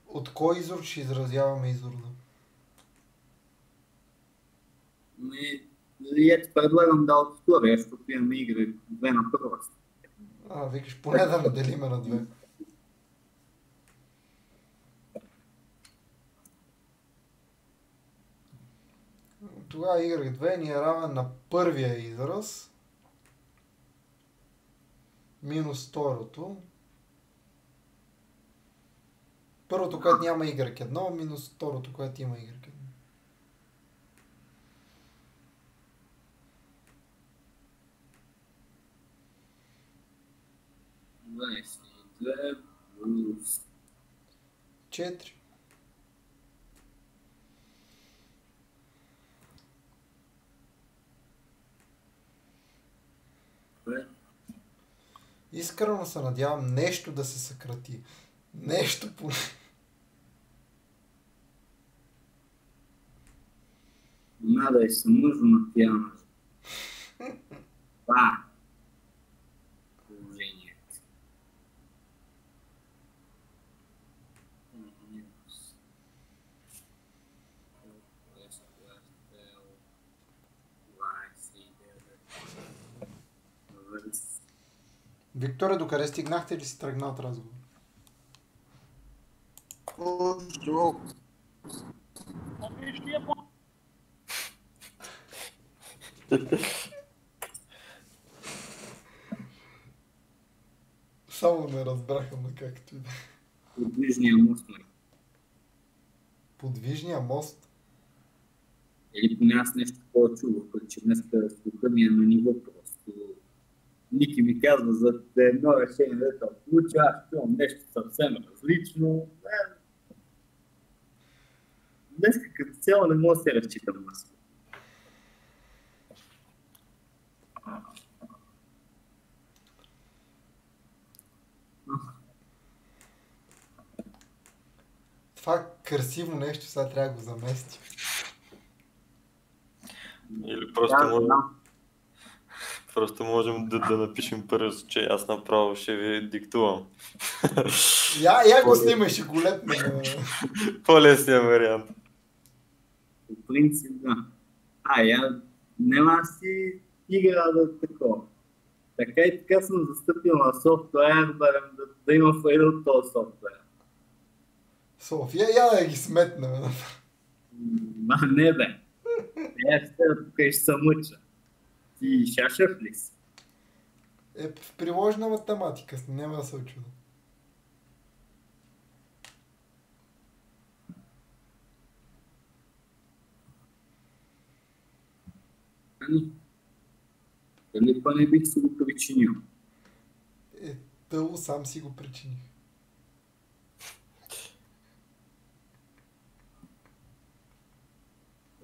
[SPEAKER 3] От кой изрод ще изразяваме изрода?
[SPEAKER 1] И ето предлагам да от втория, защото имаме игри 2 на първа.
[SPEAKER 3] Викаш, поне да не делиме на 2. Тогава y2 ни е равен на първия израз минус второто Първото, което няма Y1, минус второто, което има Y1.
[SPEAKER 1] Двадесет и две плюс
[SPEAKER 3] 4.
[SPEAKER 1] две.
[SPEAKER 3] Искрено се надявам нещо да се съкрати. Нещо по...
[SPEAKER 1] Надо се нужно на пиано. Това е положението. Минус.
[SPEAKER 3] Виктория, докъде стигнахте или си тръгна от разговор? Само не разбраха, ма както и да.
[SPEAKER 1] Подвижния мост.
[SPEAKER 3] Подвижния мост?
[SPEAKER 1] Или поне аз нещо такова чувах, че днес слуха ми е на ниво просто. Ники ми казва за едно решение, да се получи, аз чувам нещо съвсем различно. Днес като цяло не мога да се разчитам аз.
[SPEAKER 3] Това красиво нещо сега трябва да го замести.
[SPEAKER 2] Или просто можем да напишем първо, че аз направо ще ви диктувам.
[SPEAKER 3] Я го снимай, ще го лепне.
[SPEAKER 2] По-лесният вариант.
[SPEAKER 1] По принцип, да. Я нема си игра да такова. Така и така съм застъпил на софтуер, да има файда от този софтуер.
[SPEAKER 3] София, я да ги сметнем.
[SPEAKER 1] Не бе. Тук ще се мъча. Ти шашев ли си?
[SPEAKER 3] В приложена математика, няма да се очуда.
[SPEAKER 1] Дали па не бих си го причинил?
[SPEAKER 3] Тъл сам си го причиних.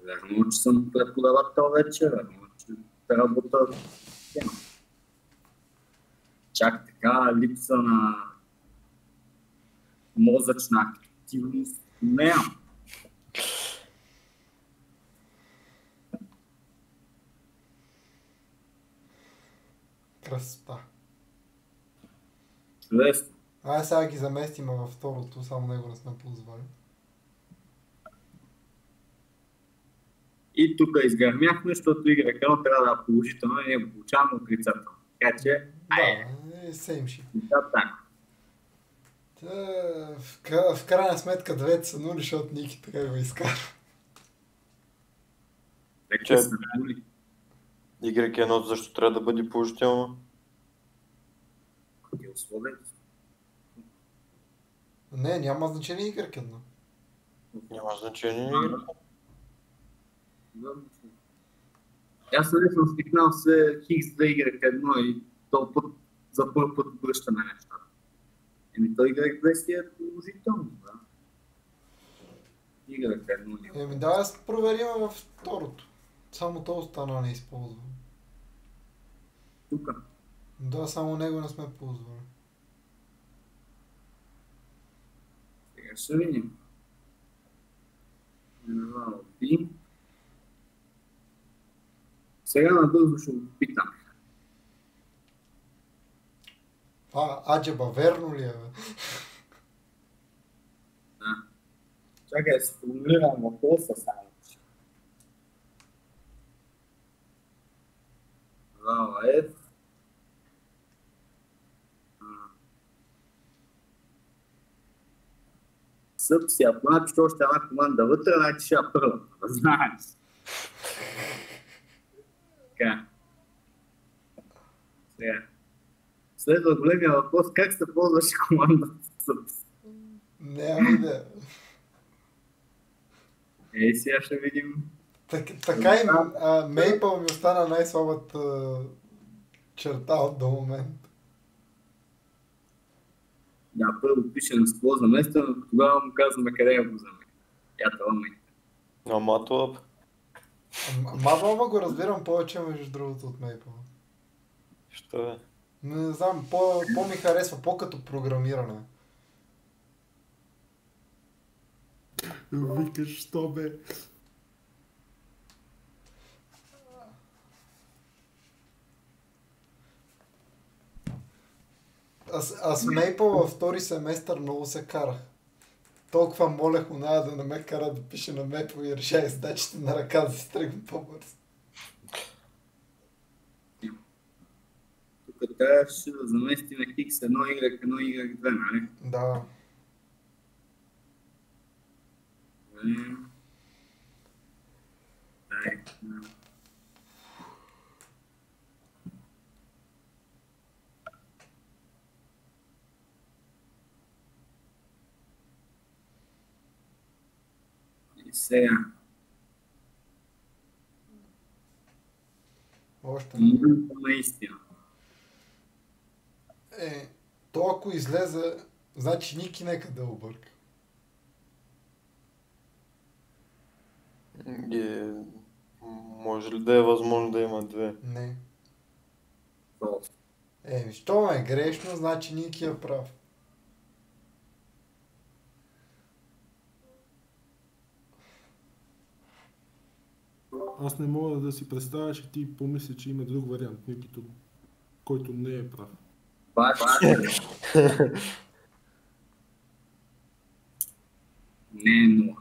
[SPEAKER 1] Верно, че съм преподавател вече, верно, че работа тема. Чак така липса на мозъчна активност нямам.
[SPEAKER 3] Красота.
[SPEAKER 1] Чудесно.
[SPEAKER 3] Сега ги заместим във второто, само него не сме ползвали.
[SPEAKER 1] И тук изгърмяхме, защото Y трябва да е положително и ние го получаваме отрицателно. Така че,
[SPEAKER 3] same shit.
[SPEAKER 1] Да, така.
[SPEAKER 3] В крайна сметка двете са нули, защото Ники така го изкара.
[SPEAKER 1] Така са нули.
[SPEAKER 2] Y1 защо трябва да бъде положително?
[SPEAKER 1] Кои условия?
[SPEAKER 3] Не, няма значение Y1.
[SPEAKER 2] Няма значение.
[SPEAKER 1] Аз съм свикнал се Хикс за Y1 и този път за първ път връщаме нещата. То Y2 си е положително, да. Y1
[SPEAKER 3] Да, аз проверим във второто. Само то остана не използвам.
[SPEAKER 1] Тук?
[SPEAKER 3] Да, само него не сме ползвали.
[SPEAKER 1] Сега ще видим. B. Сега надълго ще го питам.
[SPEAKER 3] Аджаба, верно ли е, бе?
[SPEAKER 1] Да. Чакай, да си формулирам въпроса само. Вала F. Съп си, ако напиш още една команда вътре, значи ще я първата, да знаеш. Така. Сега. Следва големия въпрос, как се ползваше командата съп?
[SPEAKER 3] Нямам идея.
[SPEAKER 1] Сега ще видим.
[SPEAKER 3] Така и Maple ми остана най-слабата черта от до момента.
[SPEAKER 1] Да, първо пише на скло заместено, тогава му казваме къде я го заместим. Ятела ме.
[SPEAKER 2] А MATLAB?
[SPEAKER 3] MATLAB го разбирам повече между другото от Maple.
[SPEAKER 2] Що е?
[SPEAKER 3] Не знам, по-ми харесва, по-като програмиране.
[SPEAKER 4] Викаш, що бе?
[SPEAKER 3] Аз Maple във втори семестър много се карах. Толкова молех оная да не ме кара да пише на Maple и решая задачите на ръка да се тръгна по-бързо.
[SPEAKER 1] Тук трябваше да заместим X1, Y1, Y2, нали?
[SPEAKER 3] Да.
[SPEAKER 1] И сега.
[SPEAKER 3] Още.
[SPEAKER 1] Наистина.
[SPEAKER 3] То ако излезе, значи Ники нека да обърка.
[SPEAKER 2] Може ли да е възможно да има две?
[SPEAKER 3] Не. Що ме е грешно, значи Ники е прав.
[SPEAKER 4] Аз не мога да си представя, че ти помисли, че има друг вариант, който не е прав.
[SPEAKER 1] Не е 0.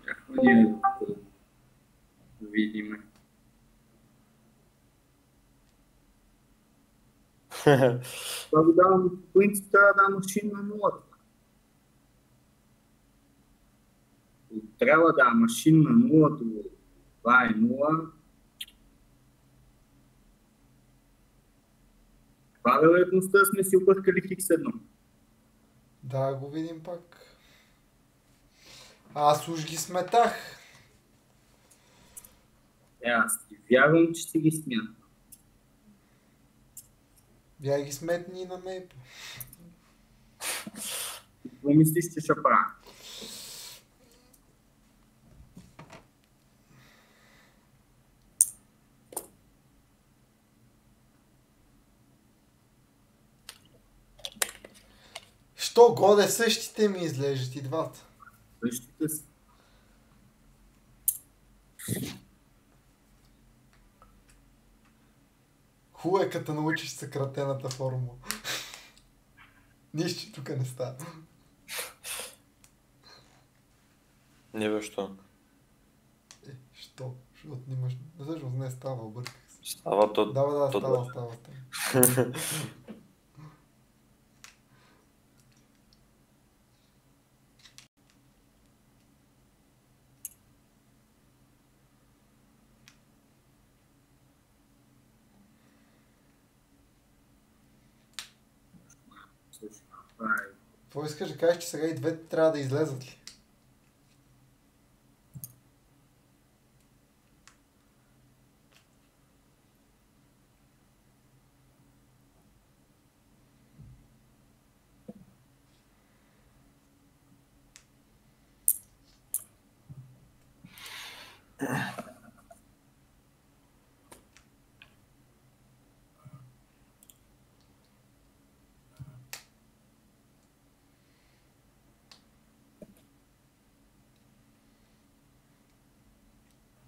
[SPEAKER 1] Какво ние да видим? Това го давам, в принцип трябва да дам машин на 0. Трябва да машин на 0, това е 0. Това вероятността сме си объркали X1.
[SPEAKER 3] Да, го видим пак. Аз уж ги сметах.
[SPEAKER 1] Аз ти вярвам, че си ги смятам.
[SPEAKER 3] Я ги сметни и на Maple.
[SPEAKER 1] Какво мислиш, че ще правя?
[SPEAKER 3] Що годе същите ми излежат и двата.
[SPEAKER 1] Същите си.
[SPEAKER 3] Хубаво е като научиш съкратената формула. Нищо тук не става.
[SPEAKER 2] Не бе, що?
[SPEAKER 3] Що? Защото нямаш... Всъщност не става, обърках се.
[SPEAKER 2] Става то...
[SPEAKER 3] Да,
[SPEAKER 2] то
[SPEAKER 3] става. Какво искаш да кажеш, че сега и двете трябва да излезат ли?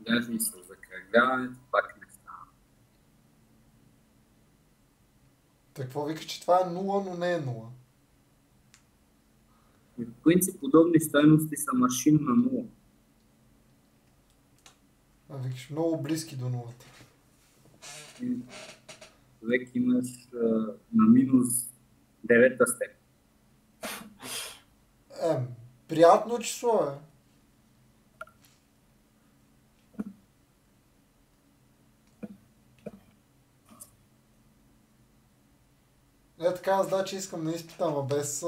[SPEAKER 1] Даже и с закръгляването пак не става.
[SPEAKER 3] Какво викаш, че това е 0, но не е 0?
[SPEAKER 1] В принцип подобни стойности са машин на 0.
[SPEAKER 3] А викаш много близки до 0.
[SPEAKER 1] Човек имаш на минус 9-та степен.
[SPEAKER 3] Приятно число е. така задача искам на изпита, ама без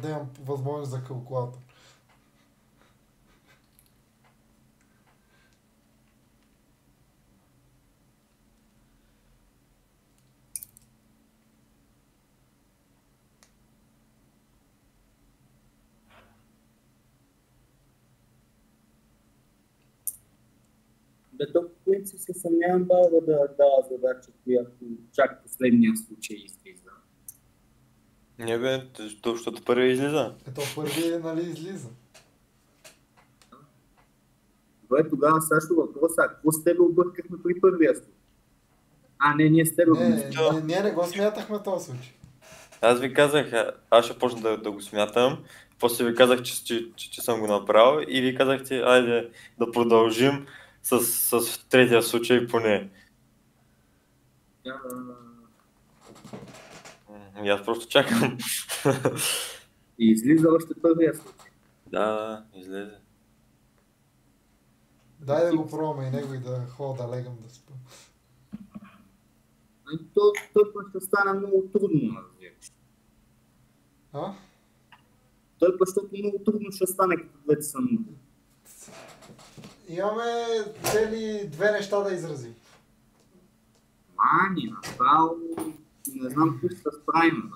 [SPEAKER 3] да имам възможност за калкулатор.
[SPEAKER 1] Да, то по принцип се съмнявам баба да дава задача, която чак последния случай излиза.
[SPEAKER 2] Не бе, защото първи излиза.
[SPEAKER 3] Ето първи, нали, излиза.
[SPEAKER 1] Добре, тогава също въпроса, какво с тебе объркахме при първия случай? Не, ние с тебе го мислим.
[SPEAKER 3] Ние не го смятахме този случай.
[SPEAKER 2] Аз ви казах, аз ще почна да го смятам, после ви казах, че съм го направил и ви казахте, айде да продължим с третия случай поне. И аз просто чакам.
[SPEAKER 1] И излиза още първия случай.
[SPEAKER 2] Да, излезе.
[SPEAKER 3] Дай да го пробваме и него и да ходя да легам да спа.
[SPEAKER 1] Той път ще стане много трудно, разбираш. Той път, защото много трудно ще стане, като двете са много.
[SPEAKER 3] Имаме цели две неща да изразим.
[SPEAKER 1] Ни направо, не знам какво ще се справим.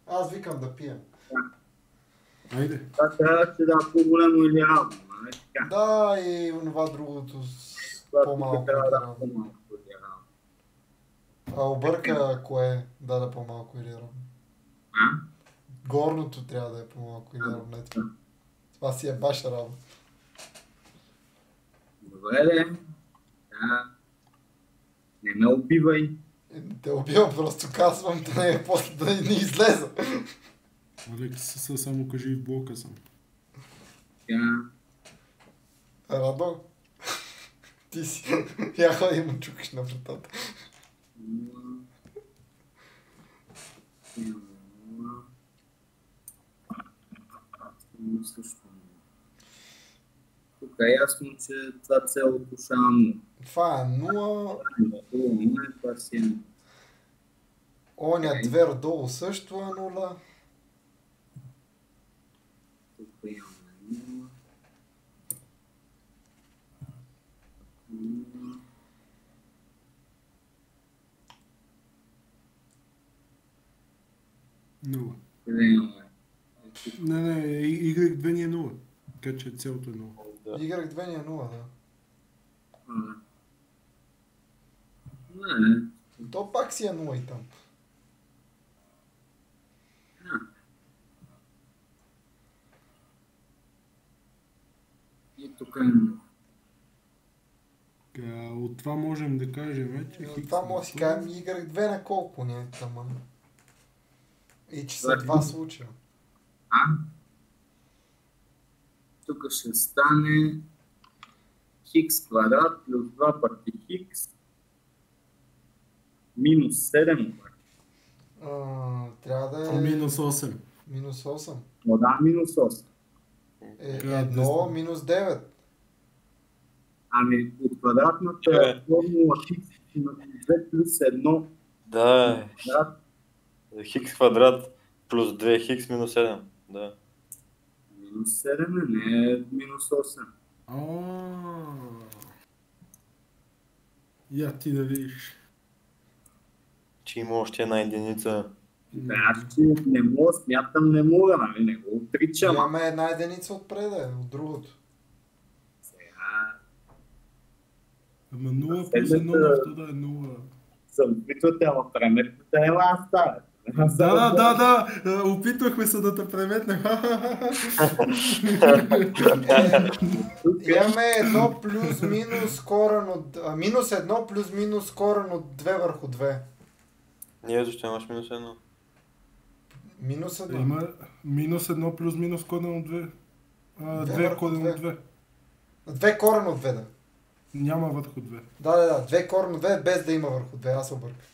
[SPEAKER 3] Аз викам да пия.
[SPEAKER 4] Айде.
[SPEAKER 1] Това трябваше да е по-голямо или равно, нали така?
[SPEAKER 3] Да, и онова другото с по-малко или равно. Обърка кое да по-малко или равно. Горното трябва да е по-малко или равно. Това си е баша работа.
[SPEAKER 1] Добре, де. Не ме убивай.
[SPEAKER 3] Те убивам, просто казвам, после да не излеза.
[SPEAKER 4] Алекс, само кажи и в блока съм.
[SPEAKER 3] Радо, ти си. Я ходи и му чукаш на вратата. Тук е ясно, че това цялото ще е 0. Това е 0.
[SPEAKER 1] Това си е.
[SPEAKER 3] Оня двер долу също е 0.
[SPEAKER 1] Тук имаме 0.
[SPEAKER 4] Нула.
[SPEAKER 1] Къде имаме?
[SPEAKER 4] Не, Y2 ни е 0. Така че цялото е 0.
[SPEAKER 3] Y2 ни е 0, да.
[SPEAKER 1] Не.
[SPEAKER 3] То пак си е 0 и там.
[SPEAKER 1] И тук е.
[SPEAKER 4] От това можем да кажем, че
[SPEAKER 3] От това може да си кажем Y2 на колко ни е там. И че са два случая.
[SPEAKER 1] Тук ще стане хикс квадрат плюс 2 пъти хикс минус 7.
[SPEAKER 3] Трябва да е...
[SPEAKER 4] Минус 8.
[SPEAKER 3] Минус 8.
[SPEAKER 1] Но да, минус 8.
[SPEAKER 3] 1 минус 9.
[SPEAKER 1] Ами от квадратната формула хикс на 2 плюс 1.
[SPEAKER 2] Да, хикс квадрат плюс 2 хикс минус 7. Да.
[SPEAKER 1] Минус 7 не е минус 8.
[SPEAKER 4] Я ти да видиш.
[SPEAKER 2] Че има още една единица.
[SPEAKER 1] Аз че не мога, смятам не мога, нали, не го отричам.
[SPEAKER 3] Имаме една единица отпреда, от другото.
[SPEAKER 1] Сега...
[SPEAKER 4] Ама 0 плюс 1 нещо да е 0.
[SPEAKER 1] Се опитвате, ама преметната не ма става.
[SPEAKER 4] Да, опитвахме се да те преметнем.
[SPEAKER 3] Имаме 1 плюс минус корен от... Минус 1 плюс минус корен от 2 върху 2.
[SPEAKER 2] Не, защо имаш минус 1?
[SPEAKER 3] Минус 1.
[SPEAKER 4] Има минус 1 плюс минус корен от 2. 2 корен от 2.
[SPEAKER 3] 2 корен от 2, да.
[SPEAKER 4] Няма върху 2.
[SPEAKER 3] Да, 2 корен от 2 без да има върху 2, аз се обърках.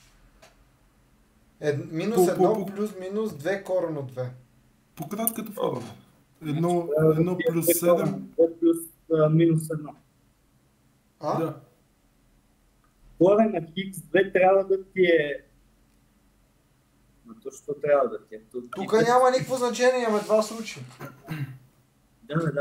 [SPEAKER 3] Минус 1 плюс минус 2 корен от 2.
[SPEAKER 4] По кратката форма. 1 плюс 7.
[SPEAKER 1] 2 плюс минус 1.
[SPEAKER 4] Да.
[SPEAKER 1] Корен на хикс 2 трябва да ти е Но то, що трябва да ти е.
[SPEAKER 3] Тук няма никакво значение, имаме два случая.
[SPEAKER 1] Да.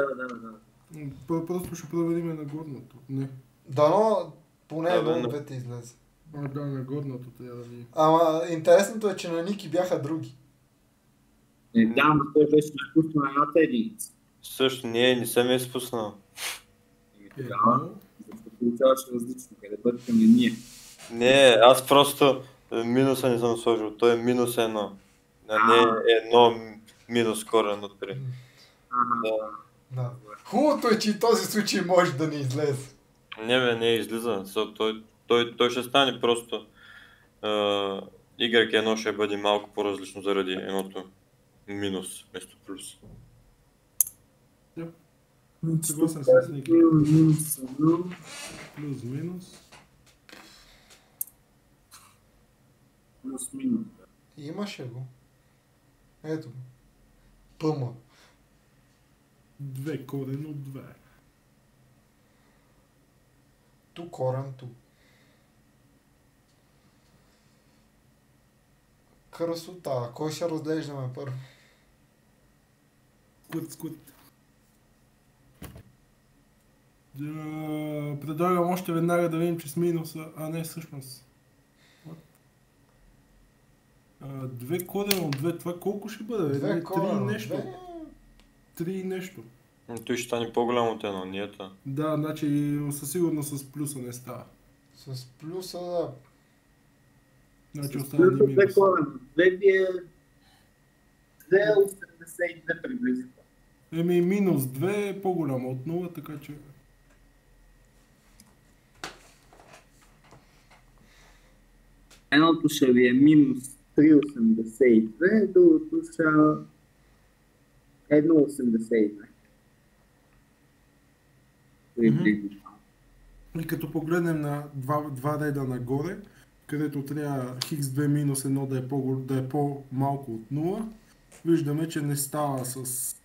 [SPEAKER 4] Просто ще проверим на горното. Не.
[SPEAKER 3] Дано поне
[SPEAKER 2] Да,
[SPEAKER 3] едно
[SPEAKER 2] бе,
[SPEAKER 3] от
[SPEAKER 2] но-
[SPEAKER 3] двете излезе.
[SPEAKER 4] Да, на горното трябва да видим.
[SPEAKER 3] Ама интересното е, че на Ники бяха други.
[SPEAKER 1] Да, но той беше изпуснал едната единица.
[SPEAKER 2] Също не съм я изпуснал.
[SPEAKER 1] И тогава, защо получаваш различно, къде бъркаме ние.
[SPEAKER 2] Не, аз просто минуса не съм сложил. Той е минус 1. А не едно минус корен от 3.
[SPEAKER 1] Ага.
[SPEAKER 3] Да. Хубавото е, че и този случай може да не излезе.
[SPEAKER 2] Не излиза. Той ще стане просто Y1 ще бъде малко по-различно заради едното минус вместо плюс.
[SPEAKER 4] Съгласен съм с Ники.
[SPEAKER 1] Минус едно.
[SPEAKER 4] Плюс минус.
[SPEAKER 1] Плюс минус.
[SPEAKER 3] Имаше го. Ето го. Пъма.
[SPEAKER 4] 2 корен от 2.
[SPEAKER 3] Ту корен, ту. Красота. Кой ще разглеждаме първо?
[SPEAKER 4] Скут. Предлагам още веднага да видим, че с минуса, а не всъщност. 2 корен от 2, това колко ще бъде?
[SPEAKER 3] Две
[SPEAKER 4] 3
[SPEAKER 3] корен,
[SPEAKER 4] нещо.
[SPEAKER 3] две.
[SPEAKER 4] 3 нещо.
[SPEAKER 2] Той ще стане по-голям от едно, не е та.
[SPEAKER 4] Да, значи със сигурност с плюса не става.
[SPEAKER 3] С плюса, да.
[SPEAKER 4] Значи остава един
[SPEAKER 1] Плюс 2
[SPEAKER 4] минус.
[SPEAKER 1] корена. 2 ви е 2,82 приблизително.
[SPEAKER 4] Еми минус 2 е по-голямо от 0, така че...
[SPEAKER 1] Едното ще ви е минус 3,82, другото ще е 1,82. Приблизително.
[SPEAKER 4] И като погледнем на два реда нагоре, където трябва x2 минус 1 да е по-малко от 0, виждаме, че не става с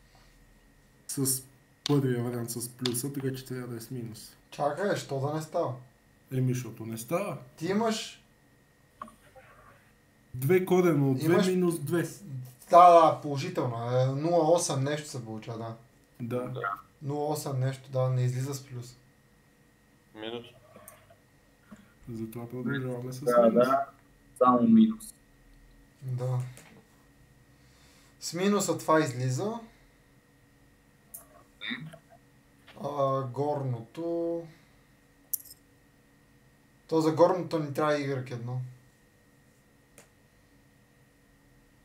[SPEAKER 4] първия вариант с плюса, така че трябва да е с минус.
[SPEAKER 3] Чакай, що да не става?
[SPEAKER 4] Еми, защото не става.
[SPEAKER 3] Ти имаш...
[SPEAKER 4] 2 корено от 2
[SPEAKER 3] Имаш-
[SPEAKER 4] минус 2.
[SPEAKER 3] Да, положително. 0,8 нещо се получава, да.
[SPEAKER 4] Да.
[SPEAKER 3] 0,8 нещо, да, не излиза с плюс.
[SPEAKER 2] Минус.
[SPEAKER 4] Затова продължаваме с
[SPEAKER 1] Да,
[SPEAKER 4] минус.
[SPEAKER 1] да, само минус.
[SPEAKER 3] Да. С минуса това излиза. Горното... То за горното ни трябва Y1.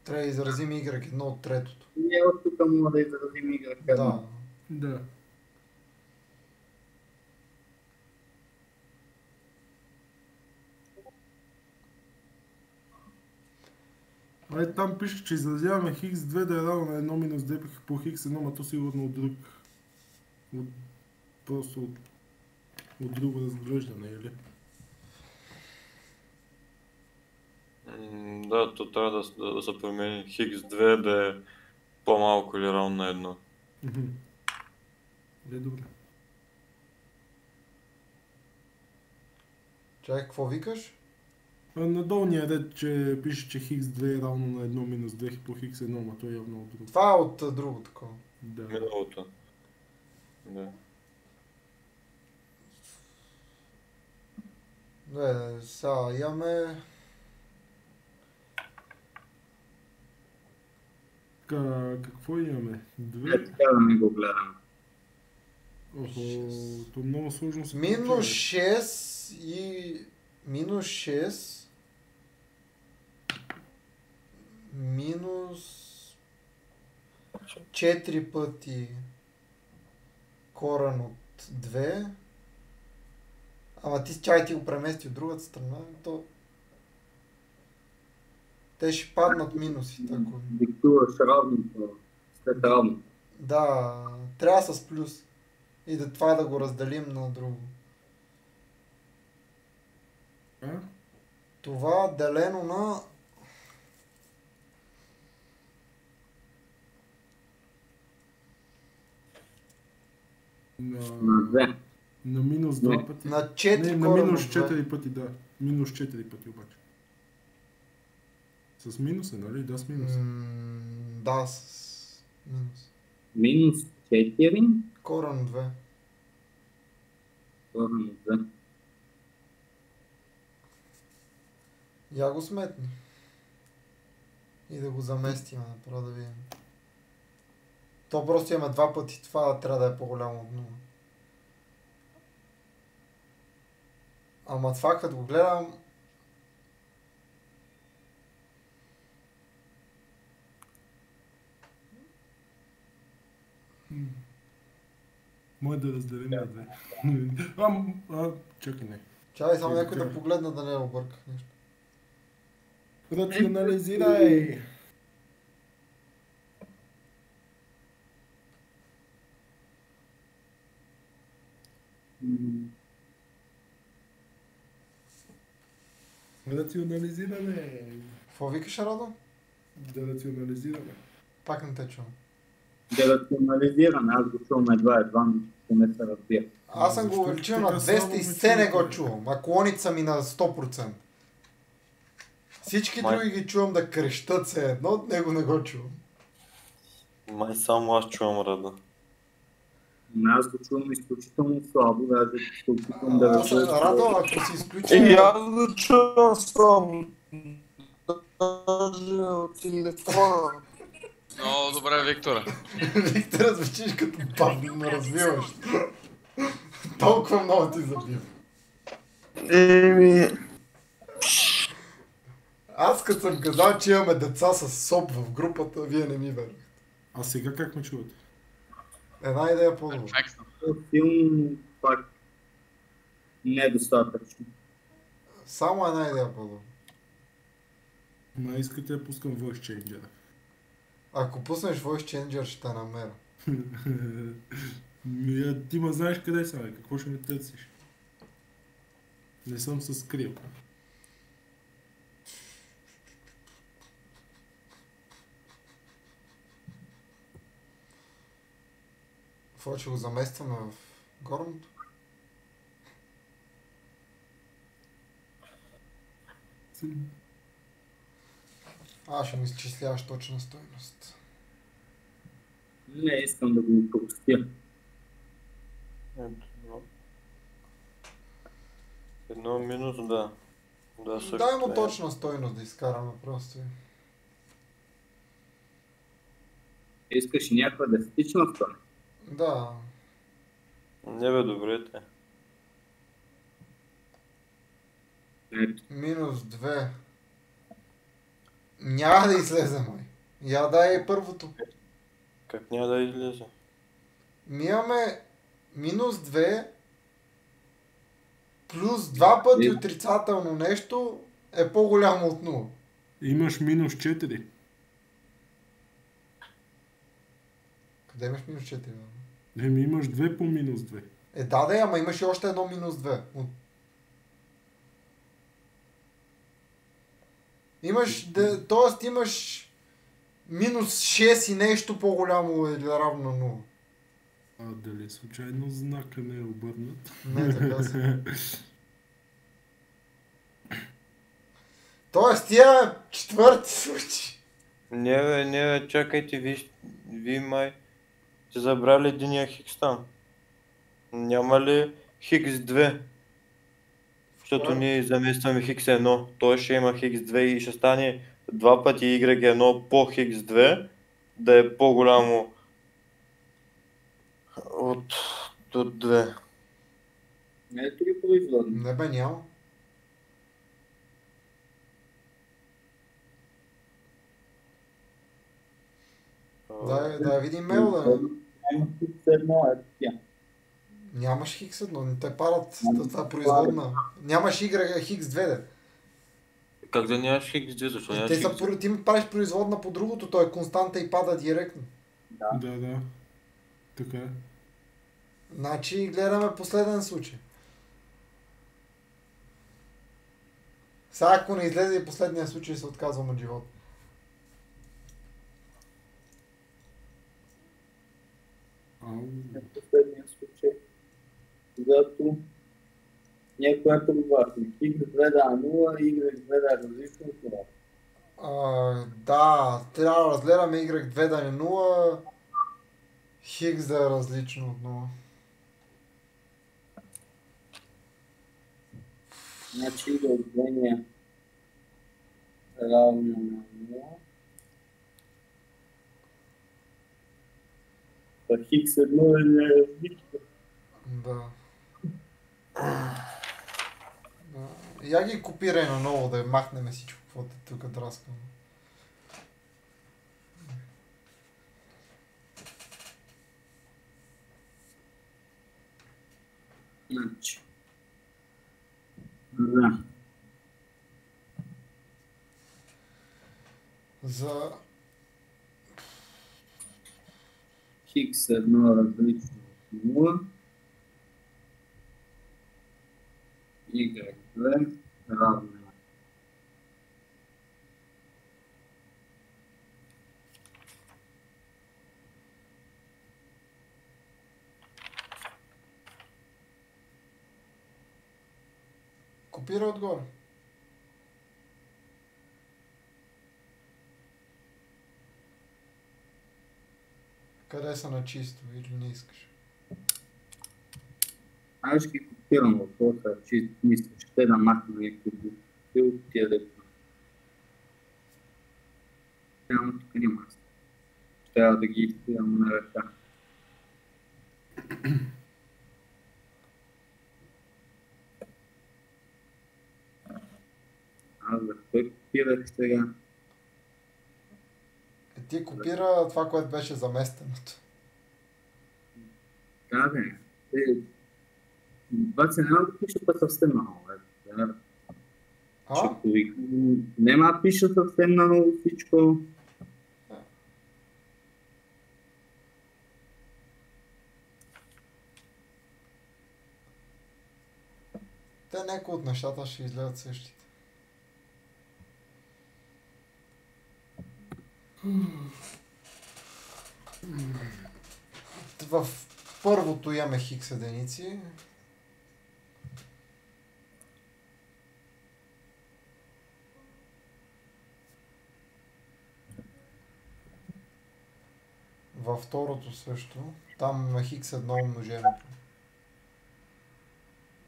[SPEAKER 3] Трябва да изразим Y1 от третото.
[SPEAKER 1] Ние от тук мога да изразим играта.
[SPEAKER 3] Да.
[SPEAKER 4] Да. Там пише, че изразяваме x2 да е равно на 1 минус 2 по x1, но то сигурно от друг. Просто от друго разглеждане, или?
[SPEAKER 2] Да, то трябва да се промени x2 да е по-малко или равно на 1.
[SPEAKER 4] Добре.
[SPEAKER 3] Чакай, какво викаш?
[SPEAKER 4] На долния ред, че пише, че x2 е равно на 1 минус 2 по x1, но то е явно от друго.
[SPEAKER 3] Това е от друго такова.
[SPEAKER 4] Да.
[SPEAKER 2] Миналото. Да.
[SPEAKER 3] Сега имаме...
[SPEAKER 4] Какво имаме?
[SPEAKER 1] Е,
[SPEAKER 4] 2.
[SPEAKER 1] така да не го гледам.
[SPEAKER 4] Охо, то много сложно се
[SPEAKER 3] Минус
[SPEAKER 4] получава.
[SPEAKER 3] 6 и... Минус 6... Минус... 4 пъти... Корен от 2... Ама ти го премести от другата страна, то... Те ще паднат минуси, tako.
[SPEAKER 1] Диктуваш равното след равното.
[SPEAKER 3] Да, трябва с плюс. И да това да го разделим на друго.
[SPEAKER 4] А?
[SPEAKER 3] Това делено на...
[SPEAKER 1] На
[SPEAKER 4] На,
[SPEAKER 1] 2.
[SPEAKER 4] на минус 2 пъти.
[SPEAKER 3] На 4
[SPEAKER 4] Не, на
[SPEAKER 3] корена
[SPEAKER 4] минус
[SPEAKER 3] от 2.
[SPEAKER 4] 4 пъти, да. Минус 4 пъти обаче. С минуса, нали? Да, с минуса.
[SPEAKER 3] Да, с минус.
[SPEAKER 1] Минус 4,
[SPEAKER 3] Корен 2.
[SPEAKER 1] корен 2.
[SPEAKER 3] Я го сметни. И да го заместим, направо да видим. То просто имаме два пъти, това трябва да е по-голямо от 0. Ама това като го гледам...
[SPEAKER 4] Може да разделим на две. Чакай, не.
[SPEAKER 3] Чакай само
[SPEAKER 4] Е,
[SPEAKER 3] някой
[SPEAKER 4] така.
[SPEAKER 3] да погледна да не обърках нещо.
[SPEAKER 4] Рационализирай! Рационализиране!
[SPEAKER 3] Какво викаш, Радо?
[SPEAKER 4] Да рационализираме.
[SPEAKER 3] Пак не те чувам.
[SPEAKER 1] Да рационализираме, аз го чувам едва не се разбира.
[SPEAKER 3] Аз съм го
[SPEAKER 4] Защо
[SPEAKER 3] увеличил
[SPEAKER 4] така
[SPEAKER 3] на
[SPEAKER 4] слабо
[SPEAKER 3] 200 и
[SPEAKER 4] ме
[SPEAKER 3] все не го
[SPEAKER 4] чувате?
[SPEAKER 3] чувам. А клоница ми на 100%. Всички
[SPEAKER 2] Май-
[SPEAKER 3] други ги чувам да крещат се едно, от него не го чувам.
[SPEAKER 2] Май само аз чувам Рада.
[SPEAKER 1] Аз го чувам изключително слабо, даже се опитвам да
[SPEAKER 3] Аз,
[SPEAKER 1] разбера.
[SPEAKER 3] Радо, ако си изключа...
[SPEAKER 2] аз го чувам само. Даже от телефона.
[SPEAKER 6] Много добре, Виктора.
[SPEAKER 3] Виктора звучиш като бавно развиваш. Толкова много ти забива.
[SPEAKER 2] Еми...
[SPEAKER 3] Аз като съм казал, че имаме деца с СОП в групата, вие не ми верите.
[SPEAKER 4] А сега как ме чувате?
[SPEAKER 3] Една идея по-добре.
[SPEAKER 6] Перфектно.
[SPEAKER 1] Силно пак недостатъчно.
[SPEAKER 3] Само една идея по-добре.
[SPEAKER 4] Ма искате да пускам voice changer.
[SPEAKER 3] Ако пуснеш Voice Changer, ще те намеря.
[SPEAKER 4] Ти ма знаеш къде съм, бе, какво ще ме търсиш? Не съм се скрил.
[SPEAKER 3] Какво ще го заместваме в горното? Ще ми изчисляваш точна стойност.
[SPEAKER 1] Не искам да го простя.
[SPEAKER 2] Едно минус, да. Да, също
[SPEAKER 3] Дай му
[SPEAKER 2] е.
[SPEAKER 3] точна стойност да изкараме просто.
[SPEAKER 1] Искаш някаква десетична стойност.
[SPEAKER 3] Да.
[SPEAKER 2] Не бе, добре те.
[SPEAKER 1] Ето,
[SPEAKER 3] Минус 2. Няма да излезе, май. Я дай първото.
[SPEAKER 2] Как няма да излезе?
[SPEAKER 3] Ми имаме минус 2 плюс 2 пъти отрицателно нещо е по-голямо от 0.
[SPEAKER 4] Имаш минус 4.
[SPEAKER 3] Къде имаш минус 4? бе?
[SPEAKER 4] Еми имаш 2 по минус 2.
[SPEAKER 3] Да, ама имаш и още едно минус 2. Тоест имаш минус 6 и нещо по-голямо или равно на 0.
[SPEAKER 4] Дали случайно знака не е обърнат?
[SPEAKER 3] Не, така се. Тоест тия четвърти случай.
[SPEAKER 2] Не бе, чакайте, ви май сте забрали единия хикс там. Няма ли хикс 2? Защото ние заместваме хикс 1, той ще има хикс 2 и ще стане два пъти y1 по хикс 2, да е по-голямо от 2.
[SPEAKER 1] не ето ги производно.
[SPEAKER 3] Не бе, няма. Да видим мейл да.
[SPEAKER 1] Едно е тя.
[SPEAKER 3] Нямаш хикс 1, не те парат това производна. Нямаш хикс 2 де.
[SPEAKER 2] Как да нямаш хикс 2, защо нямаш хикс 2?
[SPEAKER 3] Ти ми правиш производна по другото, той е константа и пада директно.
[SPEAKER 4] Да. Така е.
[SPEAKER 3] Значи гледаме последен случай. Сега ако не излезе и последния случай, се отказвам от живота.
[SPEAKER 1] Последния случай, когато някой е проватник. Y2 да е 0, Y2 да е различно от това.
[SPEAKER 3] Да, трябва да разгледаме Y2 да е 0, Хикс да е различно от 0.
[SPEAKER 1] Значи Y2 равно на 0. Па Хикс едно е неразлично.
[SPEAKER 3] Да. Да. Я ги копирай наново да я махнем всичко, каквото е тук драскаме.
[SPEAKER 1] Значи. Да.
[SPEAKER 3] За
[SPEAKER 1] Хикс едно различно от 0. Y2 равно на
[SPEAKER 3] копира отгоре. Къде са на чисто или не искаш?
[SPEAKER 1] Аз ще ги копирам въпроса, че мисля, ще да махна някакви букви от тия дето. Няма тук няма. Ще трябва да ги изпирам на ръка. Аз за кой копирах сега?
[SPEAKER 3] Ти копира това, което беше заместеното.
[SPEAKER 1] Да, бе. Баци, няма да пиша па съвсем много.
[SPEAKER 3] А?
[SPEAKER 1] Няма да пиша съвсем на много всичко.
[SPEAKER 3] Те някои от нещата ще изгледат същите. В първото имаме хикс единици. Във второто също. Там на хикс едно умноженото.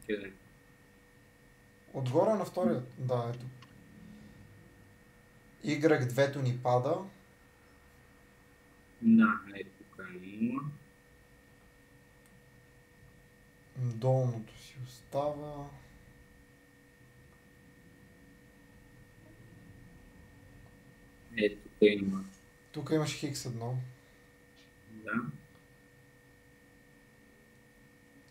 [SPEAKER 1] Къде?
[SPEAKER 3] Отгоре на втория. Да, ето. Y2 ни пада.
[SPEAKER 1] Да, ето тук е 0.
[SPEAKER 3] Долното си остава.
[SPEAKER 1] Ето тук има.
[SPEAKER 3] Тук имаш хикс едно.
[SPEAKER 1] Да.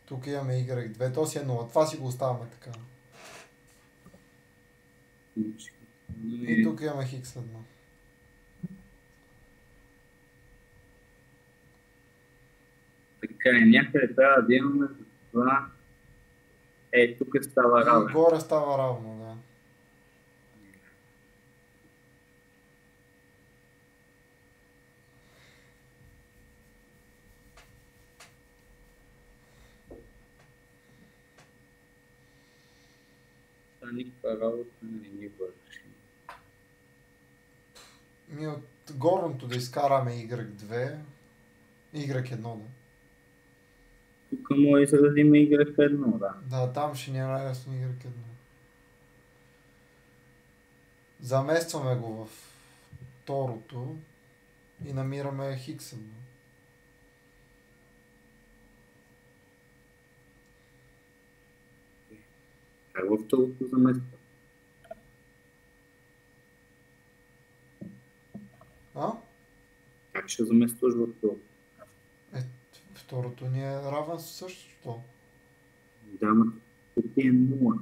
[SPEAKER 3] Тук имаме Y2. То си е 0. Това си го оставяме така. И тук имаме хикс едно.
[SPEAKER 1] Така е, някъде трябва да имаме за това. Тук става
[SPEAKER 3] И
[SPEAKER 1] равен.
[SPEAKER 3] горе става равно, да.
[SPEAKER 1] Това никаква работа не ни върши.
[SPEAKER 3] Ми от горното да изкараме Y2. Y1, да.
[SPEAKER 1] Тук може да се дадим Y1, да.
[SPEAKER 3] Да, там ще ни е най-ясно Y1. Заместваме го в второто и намираме хикс едно.
[SPEAKER 1] Как във второто замества?
[SPEAKER 3] А?
[SPEAKER 1] Как ще заместваш във второто?
[SPEAKER 3] Второто ни е равен със същото.
[SPEAKER 1] Да, но тук е 0.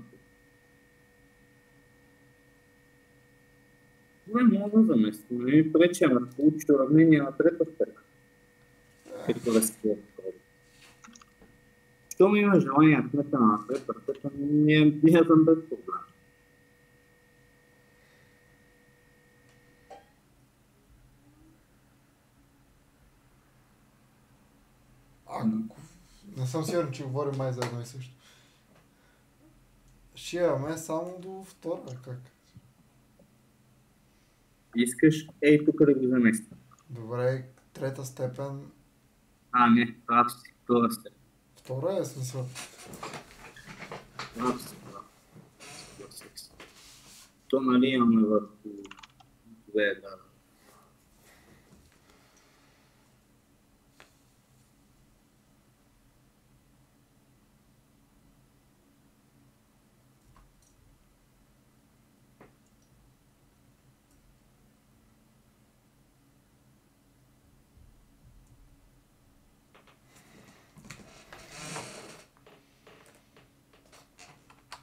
[SPEAKER 1] Не мога да замествам. Не ми пречи, ама получи уравнение на трета степен. Като да се това. Щом има желание да смета на трета степен, ние съм без проблем.
[SPEAKER 3] Не съм сигурен, че говорим май за едно и също. Ще имаме само до втора, как?
[SPEAKER 1] Искаш тук да го заместя.
[SPEAKER 3] Добре, трета степен.
[SPEAKER 1] Не, прав си, втора степен.
[SPEAKER 3] Втора е смисъл.
[SPEAKER 1] Прав си, прав. То нали имаме върху две да.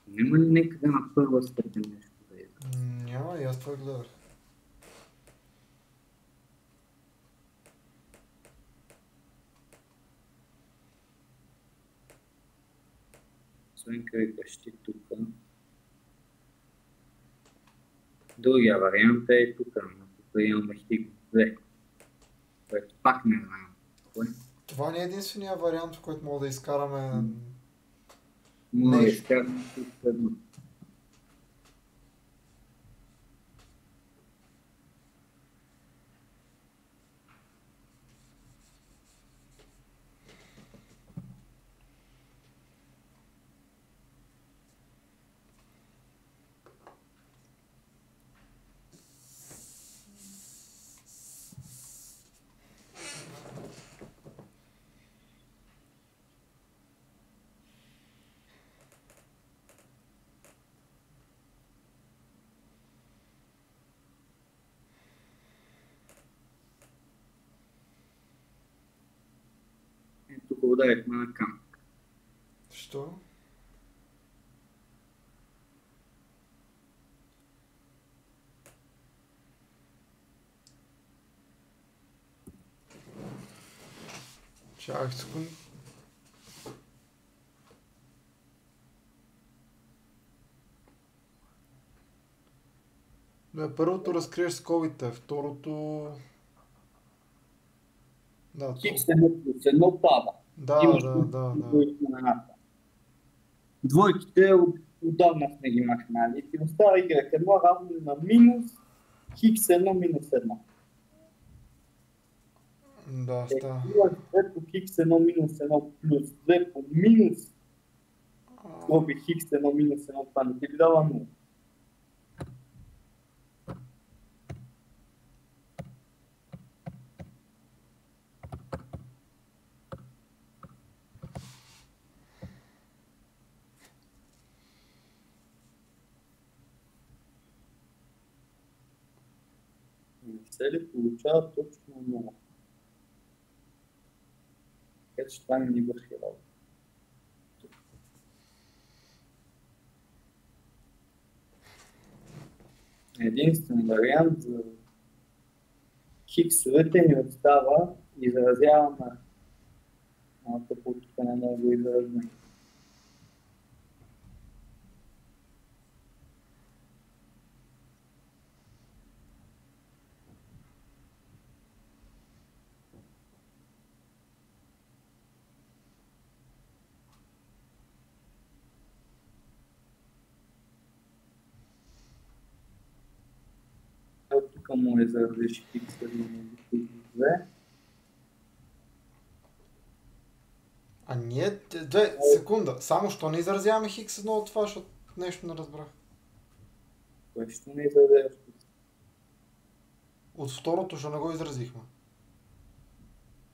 [SPEAKER 1] Няма ли някъде на първа степен нещо да е?
[SPEAKER 3] Няма, и аз това гледах.
[SPEAKER 1] Освен крайкащи тук. Другия вариант е тук, но тук имаме хиг 2, което пак не знам.
[SPEAKER 3] Това не е единствения вариант, в който мога да изкараме
[SPEAKER 1] Може да
[SPEAKER 3] нещо.
[SPEAKER 1] изкараме тук едно. Тук ударихме на камък.
[SPEAKER 3] Що? Чакай секунди. Първото разкриеш скобите, второто... Да,
[SPEAKER 1] Хикс едно плюс едно пада.
[SPEAKER 3] да.
[SPEAKER 1] Двойките отдавна сме ги махнали. Ти остава y1 равно на минус x1 минус 1.
[SPEAKER 3] Да, става.
[SPEAKER 1] Ето x1 минус 1 плюс 2 по минус скоби x1 минус 1, това не ти ли дава 0? Не се ли получава точно 0? Така че това не ни върши работа. Единствен вариант за хиксовете ни остава изразяваме малко по-тук не мога да изразим. Тук му изразиш хикса и 2.
[SPEAKER 3] А ние... Секунда, само що не изразяваме хикс едно от това, защото нещо не разбрах.
[SPEAKER 1] Кое ще не изразяваш хикса?
[SPEAKER 3] От второто, що не го изразихме.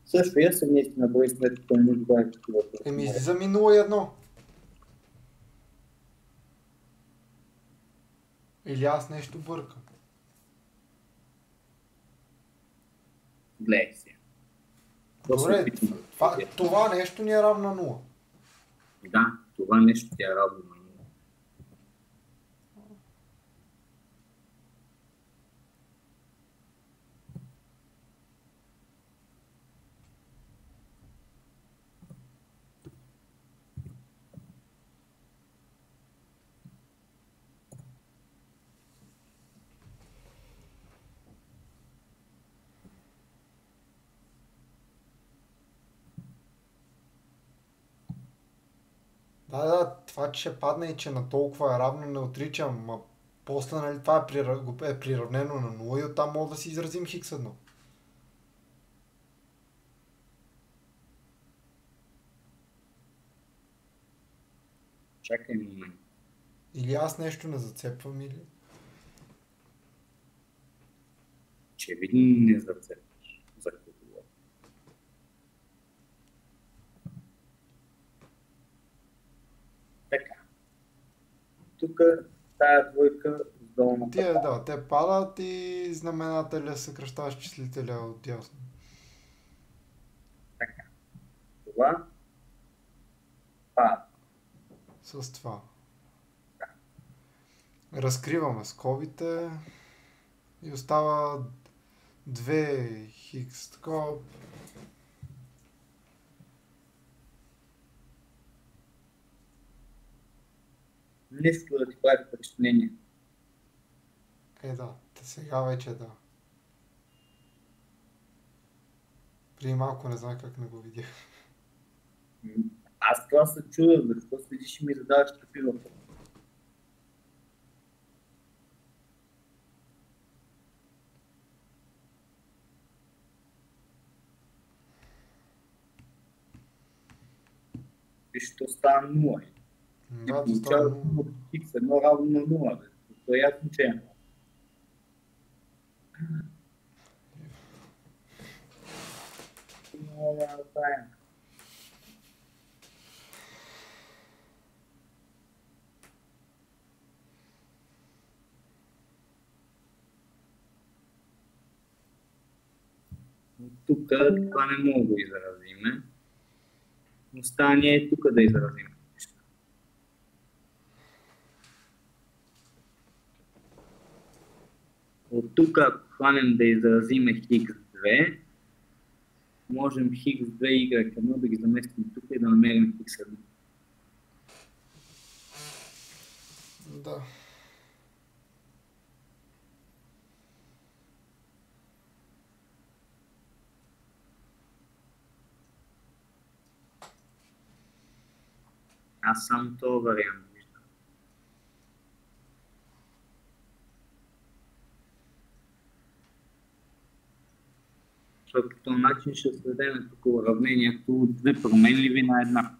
[SPEAKER 1] Също я съм наистина брои сметката на това е такива.
[SPEAKER 3] Излиза ми 0,1. Или аз нещо бъркам.
[SPEAKER 1] Гледай си.
[SPEAKER 3] Добре, това нещо ни е равно на 0.
[SPEAKER 1] Да, това нещо ти е равно на 0.
[SPEAKER 3] Да, това че ще падне и че на толкова е равно не отричам, После, нали, това е приравнено на 0 и оттам мога да си изразим хикс 1.
[SPEAKER 1] Чакай момент.
[SPEAKER 3] Или аз нещо не зацепвам, или...
[SPEAKER 1] Очевидно не зацепваш за какво. Така. Тук тая двойка с долната пада.
[SPEAKER 3] Те падат и знаменателя съкръщаваш числителя от ясно.
[SPEAKER 1] Така. Това пада.
[SPEAKER 3] С това. Разкриваме скобите и остава 2 хикс такова.
[SPEAKER 1] Нищо да ти прави впечатление.
[SPEAKER 3] Да, сега вече да. Преди малко не знам как не го видях.
[SPEAKER 1] Аз това се чудя, защо седиш и ми задаваш такива въпроси. Виж, то става 0.
[SPEAKER 3] Да, да става.
[SPEAKER 1] Хикс 1 равно на 0. То е ясно, че е 0. Тук това не мога да изразиме. Остане е тук да изразим. От тук, ако хванем да изразиме x2, можем x2 y1 да ги заместим тук и да намерим x1.
[SPEAKER 3] Да.
[SPEAKER 1] Аз само този вариант виждам. Защото по този начин ще сведем тук уравнението от две променливи на една.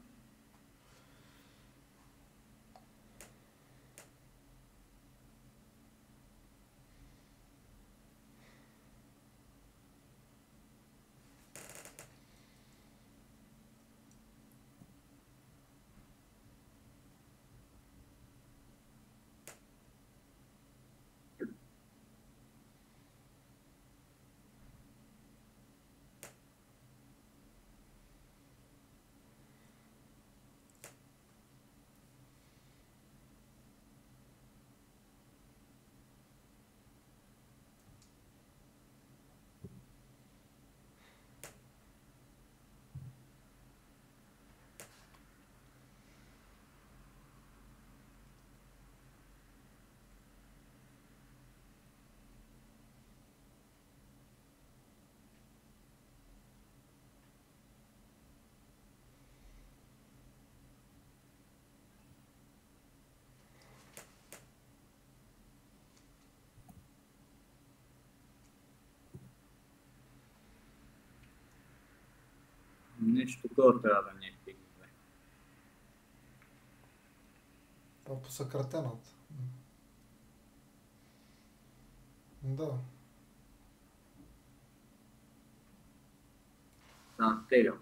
[SPEAKER 1] Нещо такова трябва да не е x2.
[SPEAKER 3] Това по съкратената. Да.
[SPEAKER 1] Да, тега.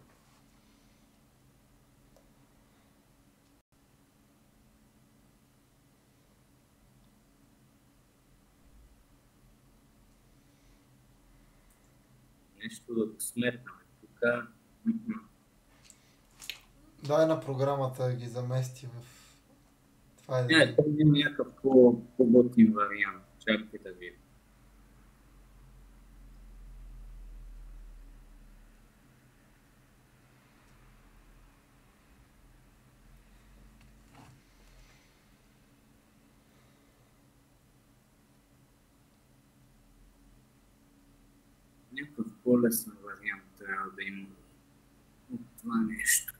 [SPEAKER 1] Нещо да го сметнаме. Тук
[SPEAKER 3] Дай на програмата ги замести в... Това е
[SPEAKER 1] не, това е някакъв по-готин вариант. Чакайте да видим. Някакъв по-лесен вариант трябва да има от това нещо.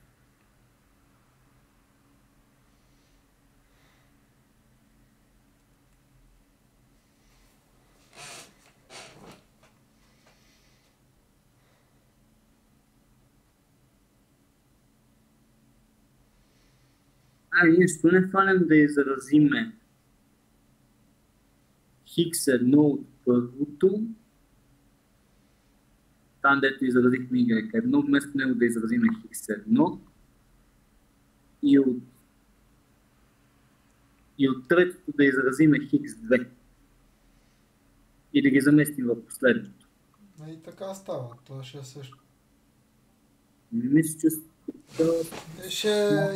[SPEAKER 1] Ние ще не хванем да изразиме X1 от първото, там дето изразихме Y1, вместо него да изразиме X1 и от третото да изразиме X2 и да ги заместим в последното.
[SPEAKER 3] И така става, това ще е също.
[SPEAKER 1] Мисля, че
[SPEAKER 3] Ще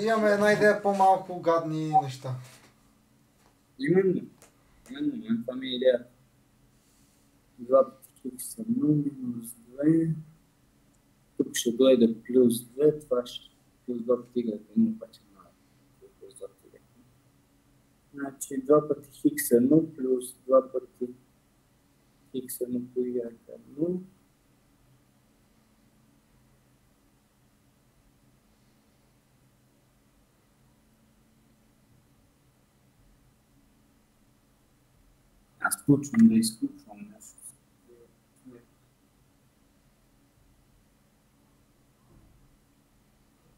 [SPEAKER 3] имаме една идея по-малко гадни неща.
[SPEAKER 1] именно, това ми е идеята. 2 пъти X1 минус 2, тук ще дойде плюс 2, това ще плюс 2 пъти Y1, обаче плюс 2 пъти Y1. Значи 2 пъти X1 плюс 2 пъти X1 по Y1. Аз почвам да изключвам нещо.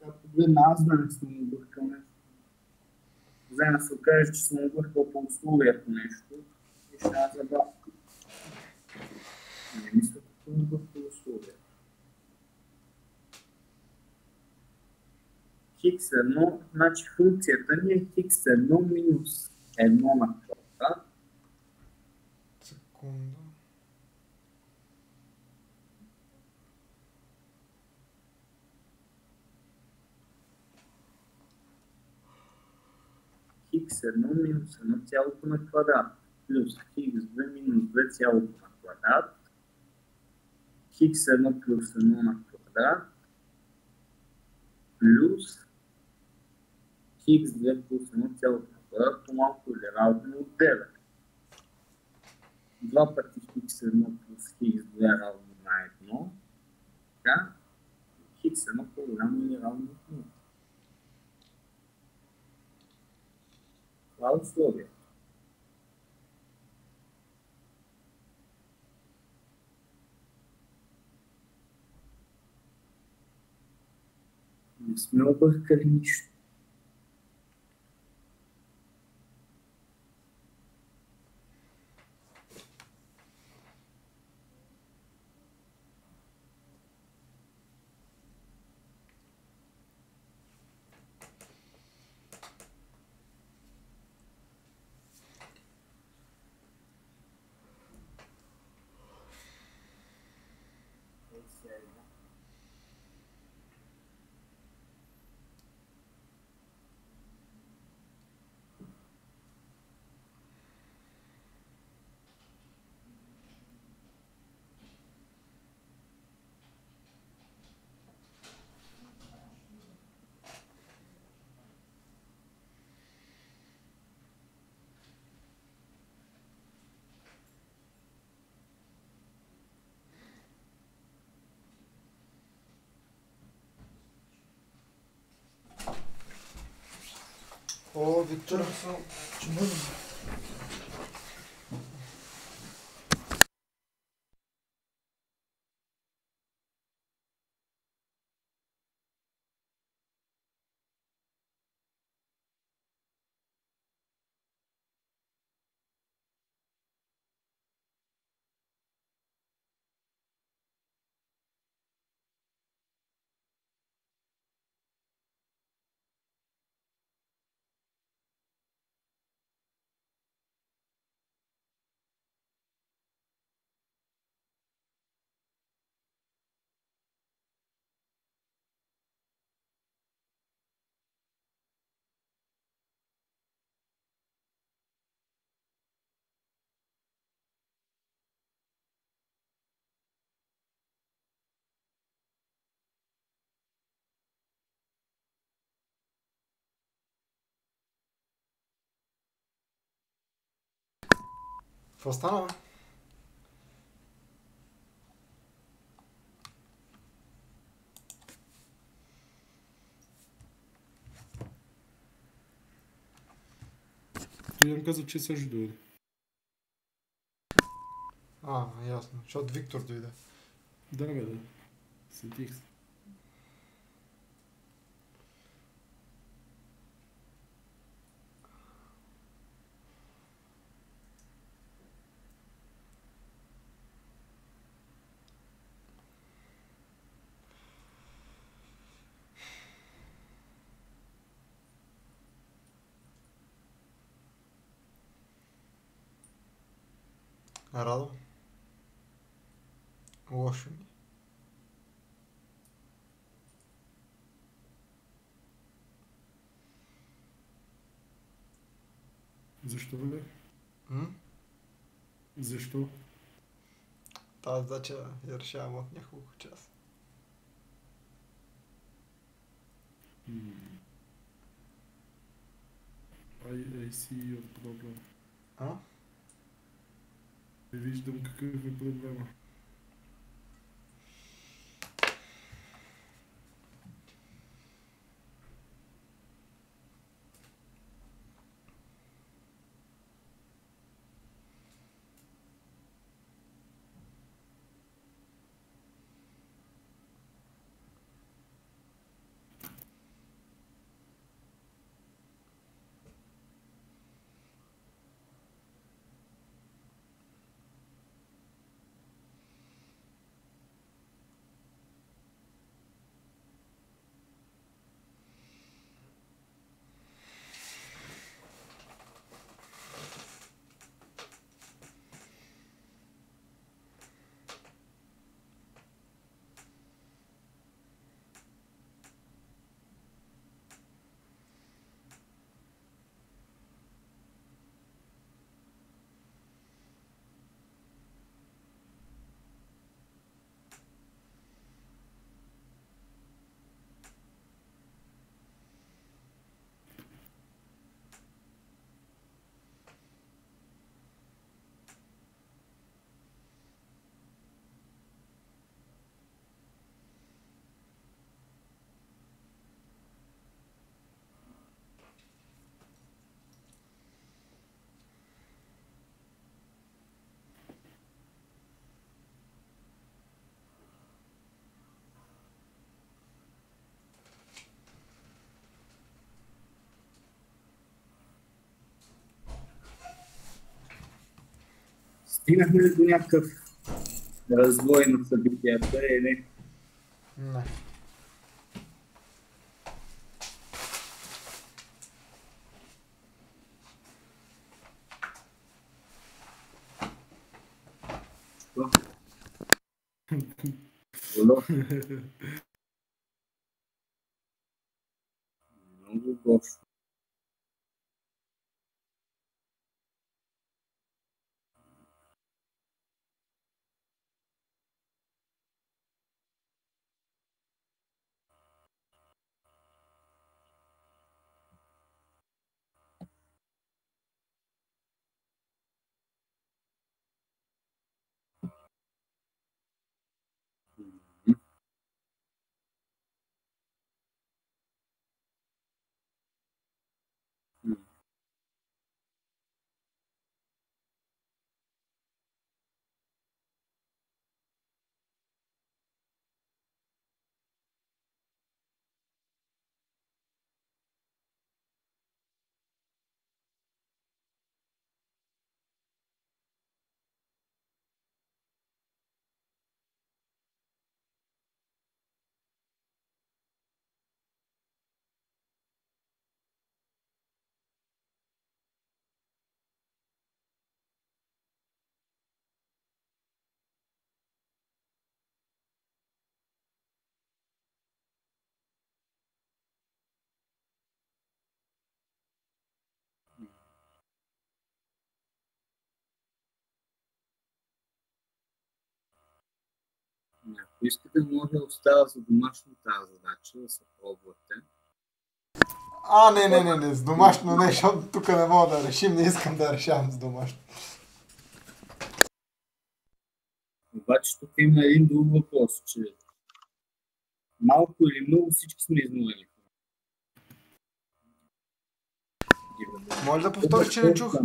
[SPEAKER 1] Да погледна, аз да не съм объркал нещо. Взема се окаже, че съм объркал по условието нещо и ще аз забавя. Не мисля, че съм объркал условието. X1, значи функцията ни е X1 минус 1 на квадрат.
[SPEAKER 3] Секунда.
[SPEAKER 1] X1 минус 1 цялото на квадрат, плюс X2 минус 2 цялото на квадрат, X1 плюс 1 на квадрат, плюс X2 плюс 1 цялото на квадрат, по-малко или равно от 9. 2 пъти X1 плюс X2 равно на 1, така, X1 по-голямо или равно от 0. Това е условие. Не сме объркали нищо.
[SPEAKER 3] О, Виктор. Какво стана?
[SPEAKER 4] Той им каза, че също дойде.
[SPEAKER 3] Ясно. Защото Виктор дойде.
[SPEAKER 4] Да, бе, да. Сетих се.
[SPEAKER 3] Радо? Лошо ми.
[SPEAKER 4] Защо бе?
[SPEAKER 3] М?
[SPEAKER 4] Защо?
[SPEAKER 3] Тази задача я решавам от няколко часа.
[SPEAKER 4] I see your problem.
[SPEAKER 3] А?
[SPEAKER 4] Не виждам какъв е проблема.
[SPEAKER 1] Стигнахме ли до някакъв развой на събитията или?
[SPEAKER 3] Не.
[SPEAKER 1] Що? Оло? Много лошо. Ако искате, може да остава за домашно тази задача, да се пробвате.
[SPEAKER 3] Не, с домашно не, защото тук не мога да решим, не искам да решавам с домашно.
[SPEAKER 1] Обаче тук има един друг въпрос, че малко или много всички сме изнурени.
[SPEAKER 3] Може да повториш, че не чух?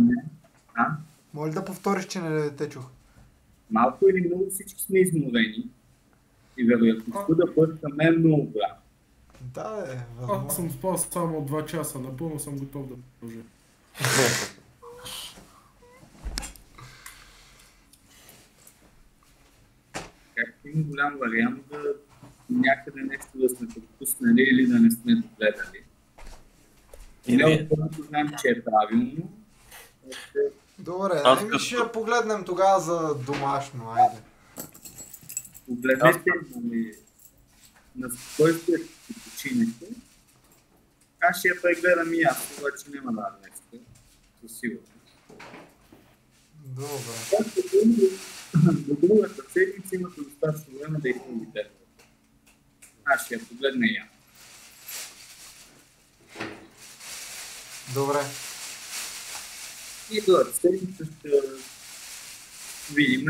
[SPEAKER 1] А?
[SPEAKER 3] Може да повториш, че не те чух?
[SPEAKER 1] Малко или много всички сме изнурени и вероятността да бъркаме е много голяма.
[SPEAKER 3] Да,
[SPEAKER 4] Аз съм спал само 2 часа, напълно съм готов да продължа.
[SPEAKER 1] Както има голям вариант да някъде нещо да сме пропуснали или да не сме догледали. Или от първото знаем, че е правилно.
[SPEAKER 3] Добре,
[SPEAKER 2] Аз
[SPEAKER 3] ами
[SPEAKER 2] като-
[SPEAKER 3] ще я погледнем тогава за домашно, айде.
[SPEAKER 1] Погледнете, нали, на спокойствието си починете. Аз ще я прегледам и аз, обаче няма да днес. Със сигурност.
[SPEAKER 3] Добре.
[SPEAKER 1] До другата седмица имате достатъчно време да изпълните. Аз ще я погледна и аз.
[SPEAKER 3] Добре.
[SPEAKER 1] И другата седмица ще видим